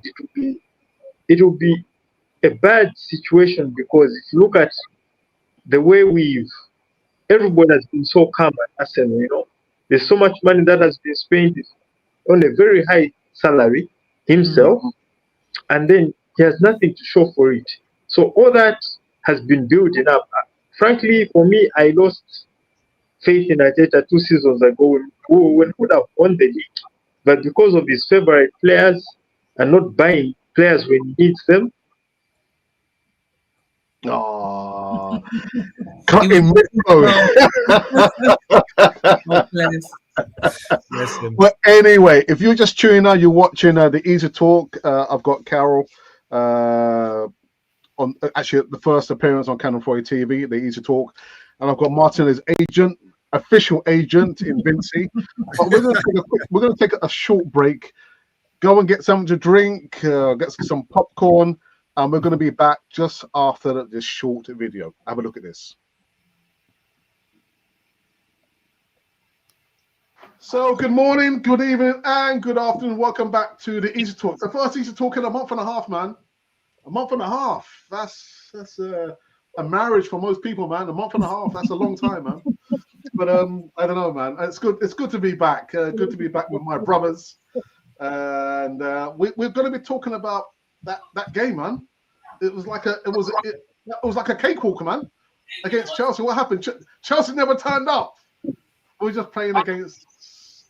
Speaker 4: It will be a bad situation because if you look at the way everybody has been so calm at Arsenal, there's so much money that has been spent on a very high salary himself, and then he has nothing to show for it. So all that has been building up. Frankly, for me, I lost faith in Arteta 2 seasons ago when he would have won the league. But because of his favorite players and not buying players when he needs them.
Speaker 2: Oh, cutting mid-road. Well, anyway, if you're just tuning in, you're watching the Easy Talk. I've got Carol on actually the first appearance on Canon 4 TV, the Easy Talk, and I've got Martin as agent, official agent in Vinci. But we're going to take a short break, go and get something to drink, get some popcorn, and we're going to be back just after this short video. Have a look at this. So, good morning, good evening, and good afternoon. Welcome back to the Easy Talk. The first Easy Talk in a month and a half, man. A month and a half. That's a marriage for most people, man. A month and a half. That's a long time, man. But I don't know, man. It's good. It's good to be back. Good to be back with my brothers. And we're going to be talking about that game, man. It was like a cakewalk, man, against Chelsea. What happened? Chelsea never turned up. We were just playing against.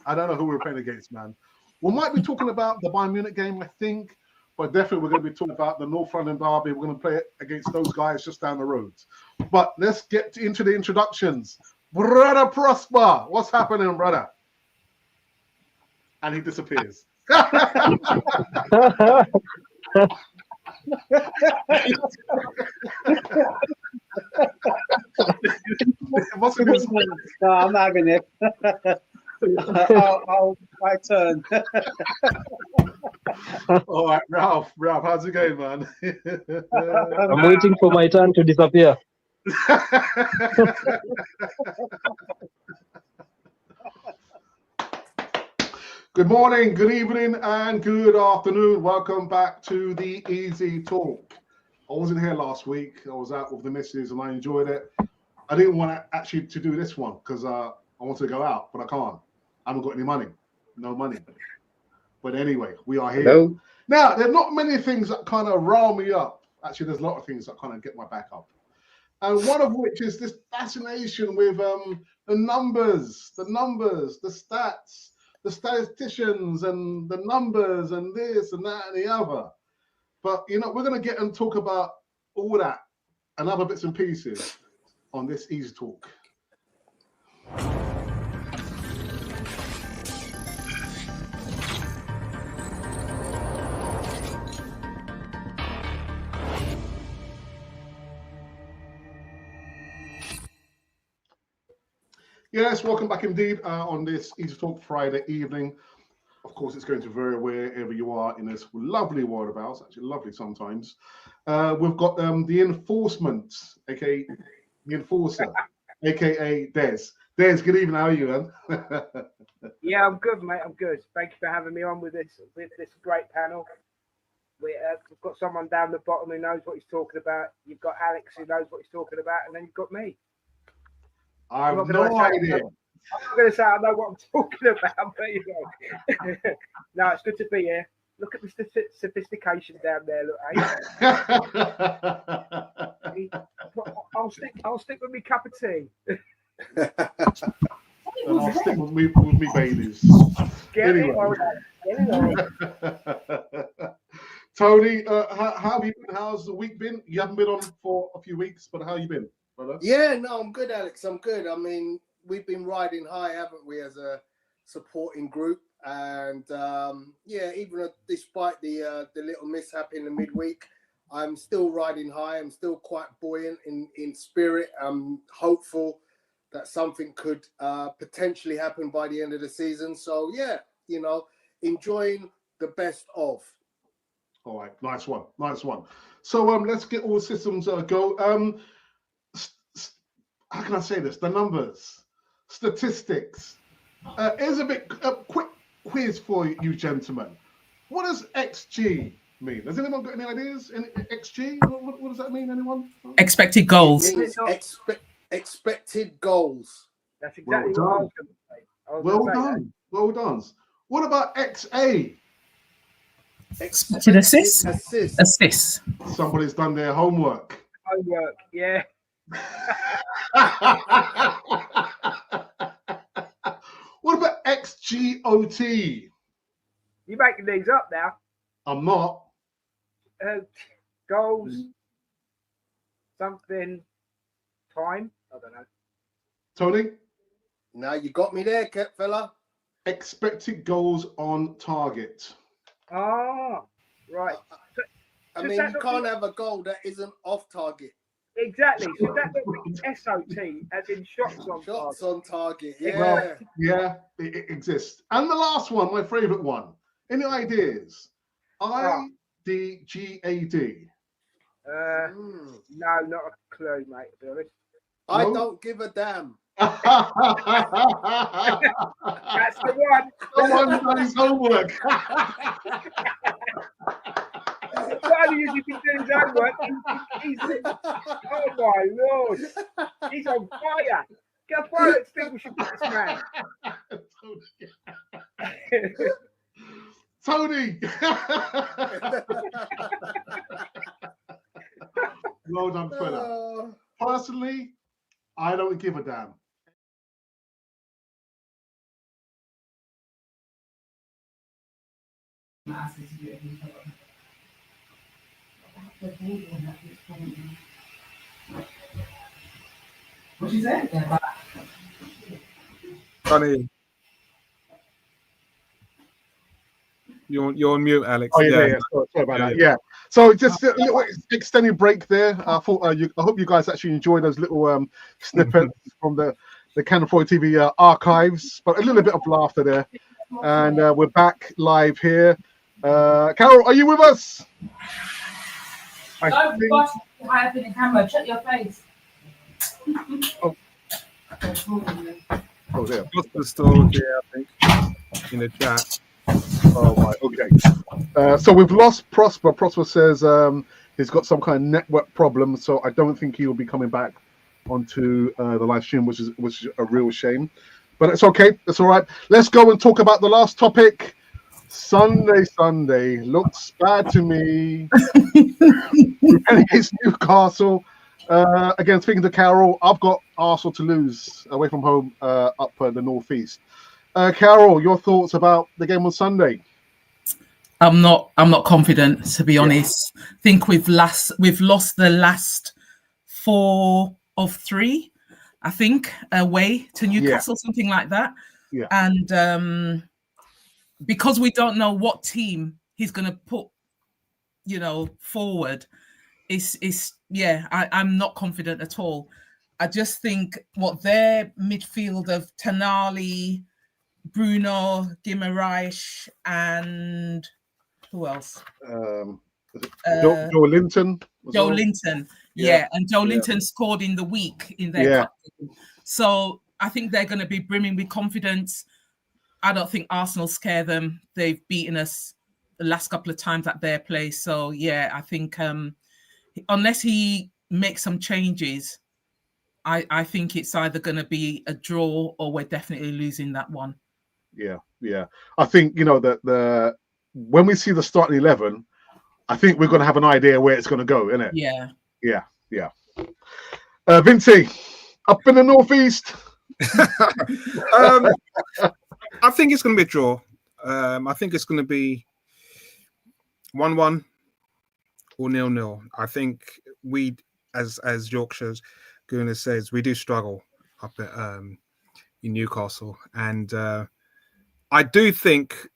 Speaker 2: I don't know who we were playing against, man. We might be talking about the Bayern Munich game, I think, but definitely we're going to be talking about the North London derby. We're going to play it against those guys just down the road. But let's get into the introductions. Brother Prosper, what's happening, brother? And he disappears.
Speaker 5: No, I'm having it. My turn.
Speaker 2: All right, Ralph, how's it going, man?
Speaker 6: I'm waiting for my turn to disappear.
Speaker 2: Good morning, good evening, and good afternoon. Welcome back to the Easy Talk. I wasn't here last week. I was out with the missus and I enjoyed it. I didn't want to actually do this one because I wanted to go out, but I can't. I haven't got any money. No money. But anyway, we are here.
Speaker 4: Hello?
Speaker 2: Now, there are not many things that kind of rile me up. Actually, there's a lot of things that kind of get my back up. And one of which is this fascination with the numbers, the stats, the statisticians and the numbers and this and that and the other. But, we're going to get and talk about all that and other bits and pieces on this Easy Talk. Yes, welcome back indeed on this Easy Talk Friday evening. Of course, it's going to vary wherever you are in this lovely world of ours. Actually, lovely sometimes. We've got the enforcement, aka the enforcer, aka Des. Des, good evening. How are you, man?
Speaker 7: Yeah, I'm good, mate. I'm good. Thank you for having me on with this great panel. We've got someone down the bottom who knows what he's talking about. You've got Alex who knows what he's talking about, and then you've got me.
Speaker 2: I have no idea.
Speaker 7: I'm not going to say I know what I'm talking about, but no, it's good to be here. Look at the sophistication down there. Look, I'll stick with my cup of tea.
Speaker 2: And I'll stick with me Baileys. Anyway. Tony, how have you been? How's the week been? You haven't been on for a few weeks, but how you been, brother?
Speaker 8: Yeah, no, I'm good, Alex. I'm good. I mean, we've been riding high, haven't we, as a supporting group? And even despite the little mishap in the midweek, I'm still riding high. I'm still quite buoyant in spirit. I'm hopeful that something could potentially happen by the end of the season. So yeah, enjoying the best of.
Speaker 2: All right, nice one. So let's get all systems go. How can I say this? The numbers, statistics. Here's a quick quiz for you gentlemen. What does XG mean? Has anyone got any ideas? Any XG? What does that mean? Anyone?
Speaker 1: Expected goals.
Speaker 8: It means expected goals.
Speaker 7: That's exactly what I was going to say.
Speaker 2: Well done. Well done. What about XA?
Speaker 1: Expected assists.
Speaker 2: Somebody's done their homework.
Speaker 7: Homework, yeah.
Speaker 2: What about XGOT?
Speaker 7: You're making these up now.
Speaker 2: I'm not.
Speaker 7: Goals, something, time. I don't know.
Speaker 2: Tony?
Speaker 8: Now you got me there, fella.
Speaker 2: Expected goals on target.
Speaker 7: Ah, right.
Speaker 8: I mean, you can't have a goal that isn't off target.
Speaker 7: Exactly. Should that not be SOT, as in shots on target?
Speaker 8: Shots on target, yeah.
Speaker 2: Well, yeah, it exists. And the last one, my favourite one. Any ideas? IDGAD.
Speaker 7: No, not a clue, mate, to be honest.
Speaker 8: I don't give a damn.
Speaker 7: That's the one.
Speaker 2: Someone's done his homework.
Speaker 7: Why do you think he's doing his homework? Oh my lord. He's on fire. Get a fire extinguisher for this man.
Speaker 2: Tony. Well done, fella. Personally, I don't give a damn.
Speaker 1: What you say?
Speaker 3: Funny. You're on mute, Alex.
Speaker 2: Oh yeah. Sorry about that. Yeah. So just a little extended break there. I thought I hope you guys actually enjoy those little snippets from the Canon 40 TV archives, but a little bit of laughter there. And we're back live here. Carol, are you with us?
Speaker 9: Don't high up in the camera. Check your face.
Speaker 2: Oh, there.
Speaker 3: What's the story here, I think, in the chat?
Speaker 2: Oh, right. Okay. So we've lost Prosper. Prosper says he's got some kind of network problem, so I don't think he'll be coming back onto the live stream, which is a real shame. But it's okay. It's all right. Let's go and talk about the last topic. Sunday looks bad to me. Against Newcastle. Again, speaking to Carol, I've got Arsenal to lose away from home up the northeast. Carol, your thoughts about the game on Sunday?
Speaker 1: I'm not confident, to be honest. I think we've lost the last 4 of 3. I think away to Newcastle, something like that.
Speaker 2: Yeah.
Speaker 1: And because we don't know what team he's going to put, forward, I'm not confident at all. I just think what their midfield of Tonali, Bruno, Guimaraes, and who else?
Speaker 2: Joe Linton.
Speaker 1: Joe Linton, and Joe Linton scored in the week in their cup. So I think they're going to be brimming with confidence. I don't think Arsenal scare them. They've beaten us the last couple of times at their place. So I think unless he makes some changes, I think it's either going to be a draw or we're definitely losing that one.
Speaker 2: Yeah. I think that when we see the starting 11, I think we're going to have an idea where it's going to go, isn't it? Yeah. Vincey, up in the northeast.
Speaker 3: I think it's going to be a draw. I think it's going to be 1-1 or 0-0. I think we, as Yorkshire's Guna says, we do struggle up at in Newcastle, and I do think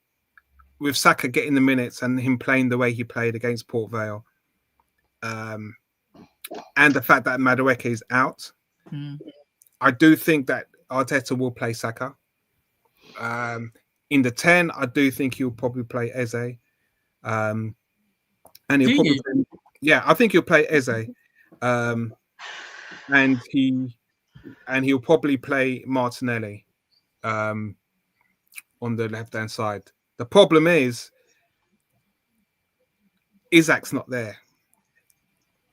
Speaker 3: with Saka getting the minutes and him playing the way he played against Port Vale, and the fact that Madueke is out, I do think that Arteta will play Saka. In the 10, I do think he'll probably play Eze. And he'll probably I think he'll play Eze. And he'll probably play Martinelli on the left-hand side. The problem is Isaac's not there,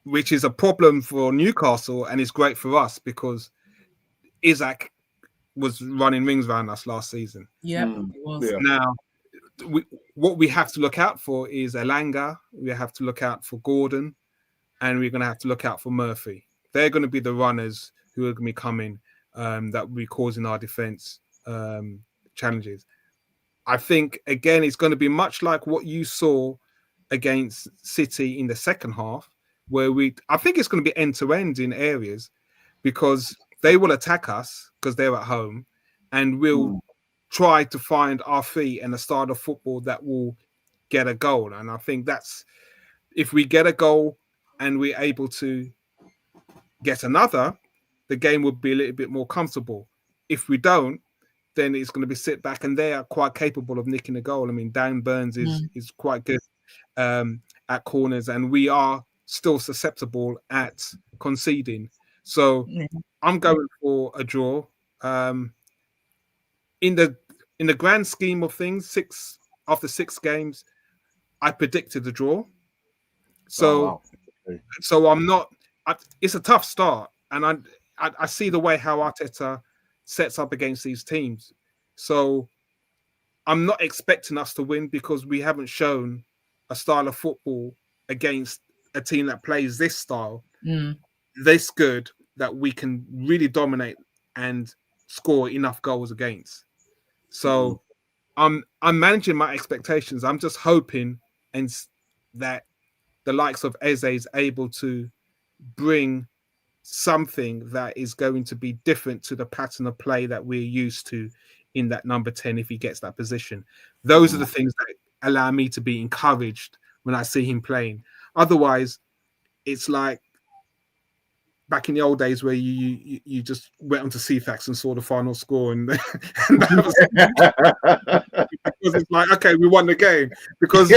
Speaker 3: which is a problem for Newcastle, and it's great for us because Isaac was running rings around us last season.
Speaker 1: Yeah, it was.
Speaker 2: Yeah.
Speaker 3: Now, what we have to look out for is Elanga. We have to look out for Gordon, and we're going to have to look out for Murphy. They're going to be the runners who are going to be coming that will be causing our defense challenges. I think, again, it's going to be much like what you saw against City in the second half, where I think it's going to be end-to-end in areas because they will attack us because they're at home, and we'll try to find our feet and a style of football that will get a goal. And I think that's, if we get a goal and we're able to get another, the game would be a little bit more comfortable. If we don't, then it's going to be sit back, and they are quite capable of nicking a goal. I mean, Dan Burns is quite good at corners, and we are still susceptible at conceding. So I'm going for a draw. In the grand scheme of things, after 6 games, I predicted a draw. So so I'm not. It's a tough start, and I see the way how Arteta sets up against these teams. So I'm not expecting us to win because we haven't shown a style of football against a team that plays this style, this good, that we can really dominate and score enough goals against. So I'm managing my expectations. I'm just hoping that the likes of Eze is able to bring something that is going to be different to the pattern of play that we're used to in that number 10 if he gets that position. Those are the things that allow me to be encouraged when I see him playing. Otherwise, it's like back in the old days where you just went onto CFAX and saw the final score, and that was, because it's like, okay, we won the game because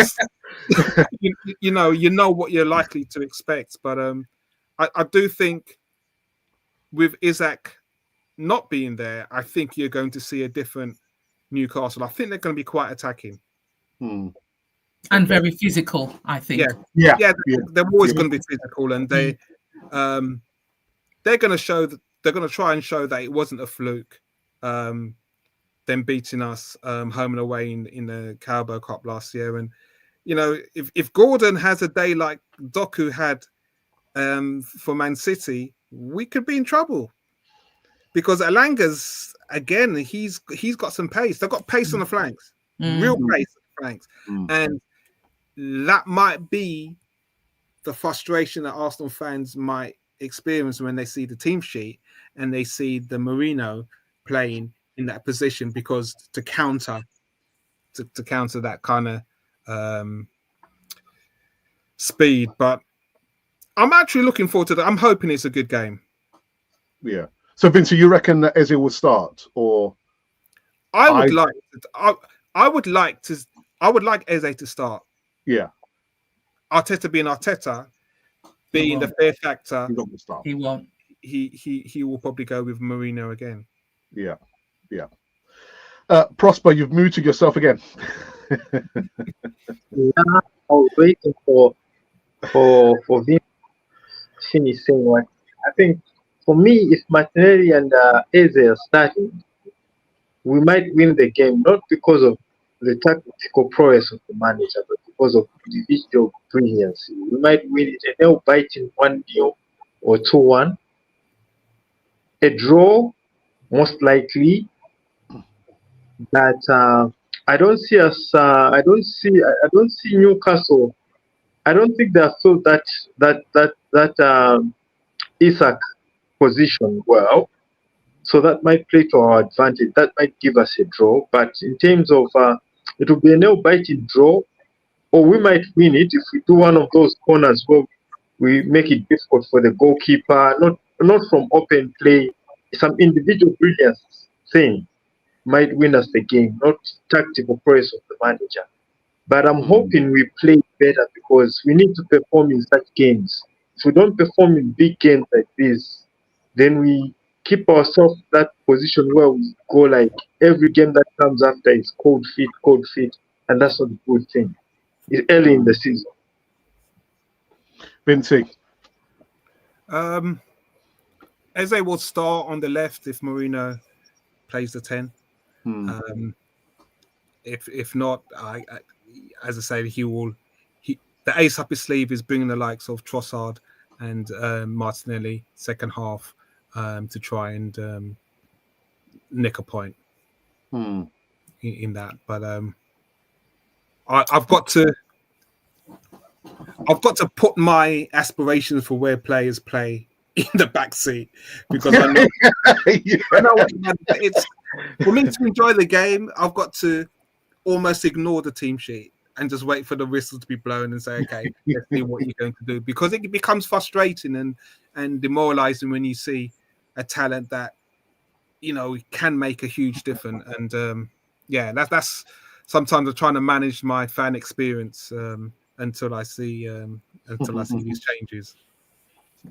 Speaker 3: you know what you're likely to expect. But I do think with Isaac not being there, I think you're going to see a different Newcastle. I think they're going to be quite attacking.
Speaker 1: And very physical, I think.
Speaker 3: Yeah. They're always going to be physical, and they're going to show that they're going to try and show that it wasn't a fluke. Them beating us home and away in the Carabao Cup last year, and if Gordon has a day like Doku had for Man City, we could be in trouble. Because Elanga's, again, he's got some pace. They've got pace on the flanks, real pace on the flanks. And that might be the frustration that Arsenal fans might experience when they see the team sheet and they see the Mourinho playing in that position, because to counter that kind of speed. But I'm actually looking forward to that. I'm hoping it's a good game.
Speaker 2: Yeah. So, Vincent, you reckon that Eze will start, or
Speaker 3: I would like Eze to start.
Speaker 2: Yeah.
Speaker 3: Arteta being Arteta, being the fear factor,
Speaker 1: he won't.
Speaker 3: He will probably go with Mourinho again.
Speaker 2: Yeah. Prosper, you've muted yourself again.
Speaker 4: I was waiting for Vin finish saying what I think. For me, if Martinelli and Eze are starting, we might win the game, not because of the tactical prowess of the manager, but because of individual brilliance. We might win it a nail-biting 1-0 or 2-1. A draw, most likely. But I don't see us. I don't see Newcastle. I don't think they have filled that Isak position well, so that might play to our advantage. That might give us a draw. But in terms of it will be a nail-biting draw, or we might win it if we do one of those corners where we make it difficult for the goalkeeper, not from open play. Some individual brilliance thing might win us the game, not tactical prowess of the manager. But I'm hoping we play better, because we need to perform in such games. If we don't perform in big games like this, then we keep ourselves in that position where we go like every game that comes after is cold feet, and that's not a good thing. It's early in the season.
Speaker 2: Vinci.
Speaker 3: Eze will start on the left if Mourinho plays the 10. If not, as I say, the ace up his sleeve is bringing the likes of Trossard and Martinelli second half to try and nick a point in that. But I've got to put my aspirations for where players play in the back seat, because I know, it's for me to enjoy the game. I've got to almost ignore the team sheet and just wait for the whistle to be blown and say, okay, let's see what you're going to do, because it becomes frustrating and demoralizing when you see a talent that can make a huge difference. And that's sometimes I'm trying to manage my fan experience until I see these changes.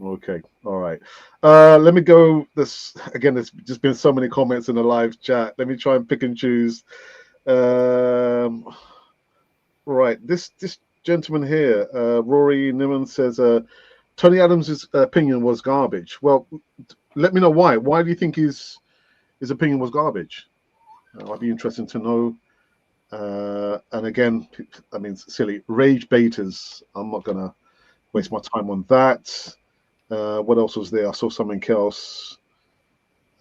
Speaker 2: Okay, all right. Let me go. This again. There's just been so many comments in the live chat. Let me try and pick and choose. Right, this gentleman here, Rory Niman, says Tony Adams' opinion was garbage. Well, let me know why. Why do you think his opinion was garbage? I'd be interested to know. And again, I mean, silly rage baiters. I'm not gonna waste my time on that. What else was there? I saw something else.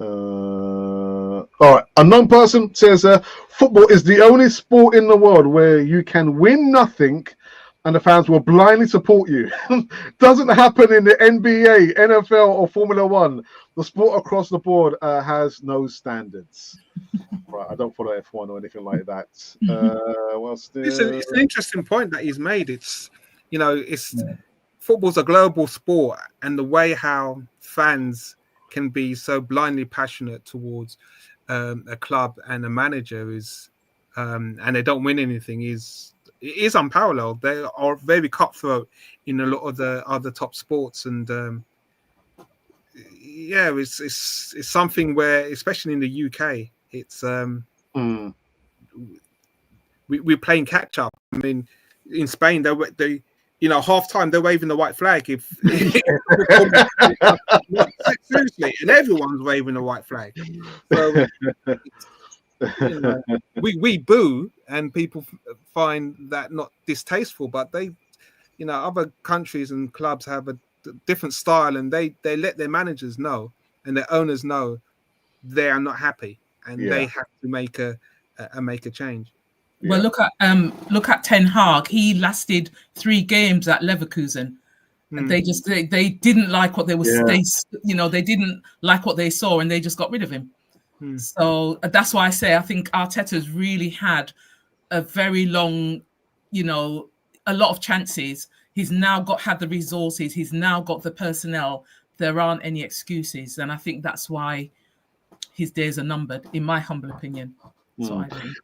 Speaker 2: All right. Unknown person says football is the only sport in the world where you can win nothing and the fans will blindly support you. Doesn't happen in the NBA, NFL, or Formula One. The sport across the board has no standards. Right, I don't follow F1 or anything like that. It's
Speaker 3: an interesting point that he's made. Football's a global sport, and the way how fans can be so blindly passionate towards a club and a manager is, and they don't win anything, is unparalleled. They are very cutthroat in a lot of the other top sports, and it's something where, especially in the UK, it's we're playing catch up. I mean, in Spain, they half time they're waving the white flag. If seriously, and everyone's waving the white flag. So we boo, and people find that not distasteful. But they, other countries and clubs have a different style, and they let their managers know and their owners know they are not happy, and they have to make a change.
Speaker 1: Well, look at Ten Hag. He lasted 3 games at Leverkusen. And they didn't like what they was. They didn't like what they saw, and they just got rid of him. So that's why I say I think Arteta's really had a very long, a lot of chances. He's now had the resources. He's now got the personnel. There aren't any excuses, and I think that's why his days are numbered, in my humble opinion. So I think.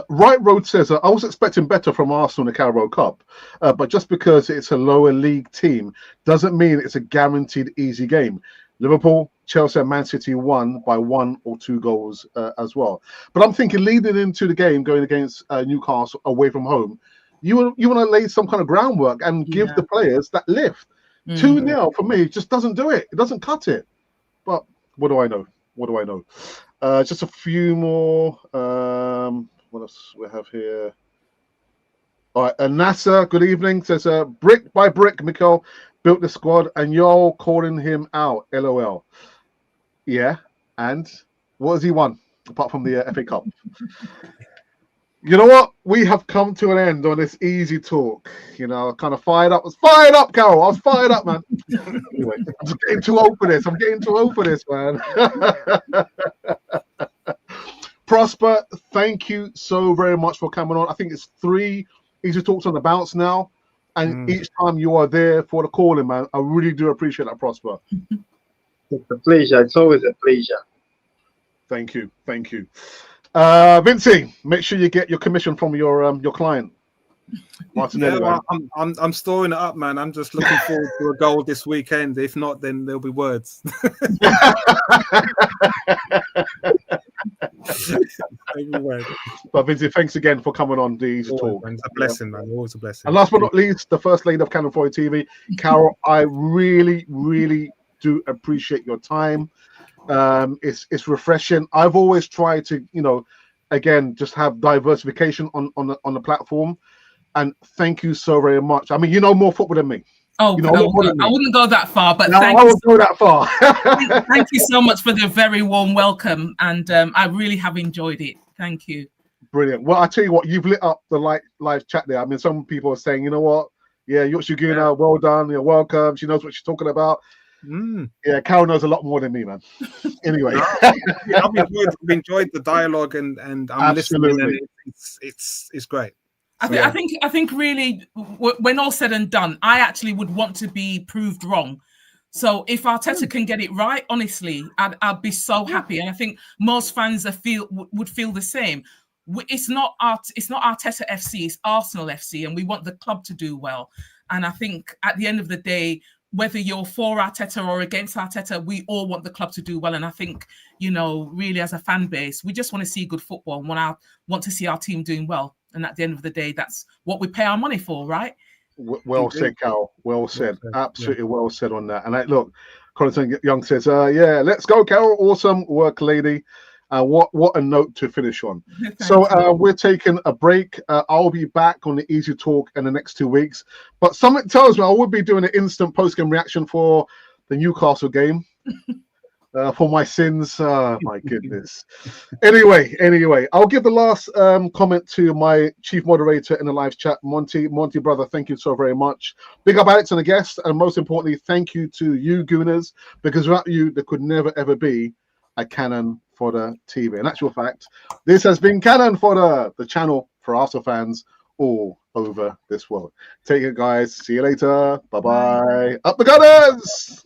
Speaker 2: Right Road says, I was expecting better from Arsenal in the Carabao Cup, but just because it's a lower league team doesn't mean it's a guaranteed easy game. Liverpool, Chelsea and Man City won by 1 or 2 goals as well. But I'm thinking leading into the game, going against Newcastle away from home, you want to lay some kind of groundwork and give the players that lift. 2-0 for me just doesn't do it. It doesn't cut it. But what do I know? Just a few more. What else we have here? All right, NASA, good evening. Says, brick by brick, Mikel built the squad and you're calling him out. LOL. Yeah, and what has he won apart from the FA Cup? You know what? We have come to an end on this easy talk. Kind of fired up. I was fired up, Carol. I was fired up, man. Anyway, I'm just getting too old for this. Man. Prosper, thank you so very much for coming on. I think it's 3 easy talks on the bounce now. And each time you are there for the calling, man. I really do appreciate that, Prosper.
Speaker 4: It's a pleasure. It's always a pleasure.
Speaker 2: Thank you. Vinci, make sure you get your commission from your client. Martinelli,
Speaker 3: I'm storing it up, man. I'm just looking forward to a goal this weekend. If not, then there'll be words.
Speaker 2: But Vinci, thanks again for coming on the Easy
Speaker 3: Always,
Speaker 2: Talk.
Speaker 3: man. It's a blessing, man. Always a blessing.
Speaker 2: And last but not least, the first lady of Canon 40 TV, Carol. I really, really do appreciate your time. It's refreshing. I've always tried to, again, just have diversification on the platform. And thank you so very much. I mean, you know more football than me.
Speaker 1: Oh, I wouldn't go that far, but
Speaker 2: no, I won't go that far.
Speaker 1: Thank you so much for the very warm welcome, and I really have enjoyed it. Thank you.
Speaker 2: Brilliant. Well, I tell you what, you've lit up the live chat there. I mean, some people are saying, you know what? Yeah, Yoshiguna, well done. You're welcome. She knows what she's talking about. Yeah, Carol knows a lot more than me, man. Anyway,
Speaker 3: I've enjoyed the dialogue, and I'm listening, and it's great.
Speaker 1: I think really, when all said and done, I actually would want to be proved wrong. So if Arteta can get it right, honestly, I'd be so happy. And I think most fans would feel the same. It's not Arteta FC, it's Arsenal FC, and we want the club to do well. And I think at the end of the day, whether you're for Arteta or against Arteta, we all want the club to do well. And I think, really as a fan base, we just want to see good football and want to see our team doing well. And at the end of the day, that's what we pay our money for, right?
Speaker 2: Well said, Carol. Well said. Absolutely well said on that. And look, Colin Young says, yeah, let's go, Carol. Awesome work, lady. What a note to finish on. So we're taking a break. I'll be back on the Easy Talk in the next 2 weeks. But something tells me I will be doing an instant post-game reaction for the Newcastle game. For my sins. My goodness. Anyway, I'll give the last comment to my chief moderator in the live chat, Monty. Monty, brother, thank you so very much. Big up Alex and the guests, and most importantly, thank you to you, Gooners, because without you, there could never, ever be a Canon Fodder TV. In actual fact, this has been Canon Fodder, the channel for Arsenal fans all over this world. Take it, guys. See you later. Bye-bye. Up the Gunners!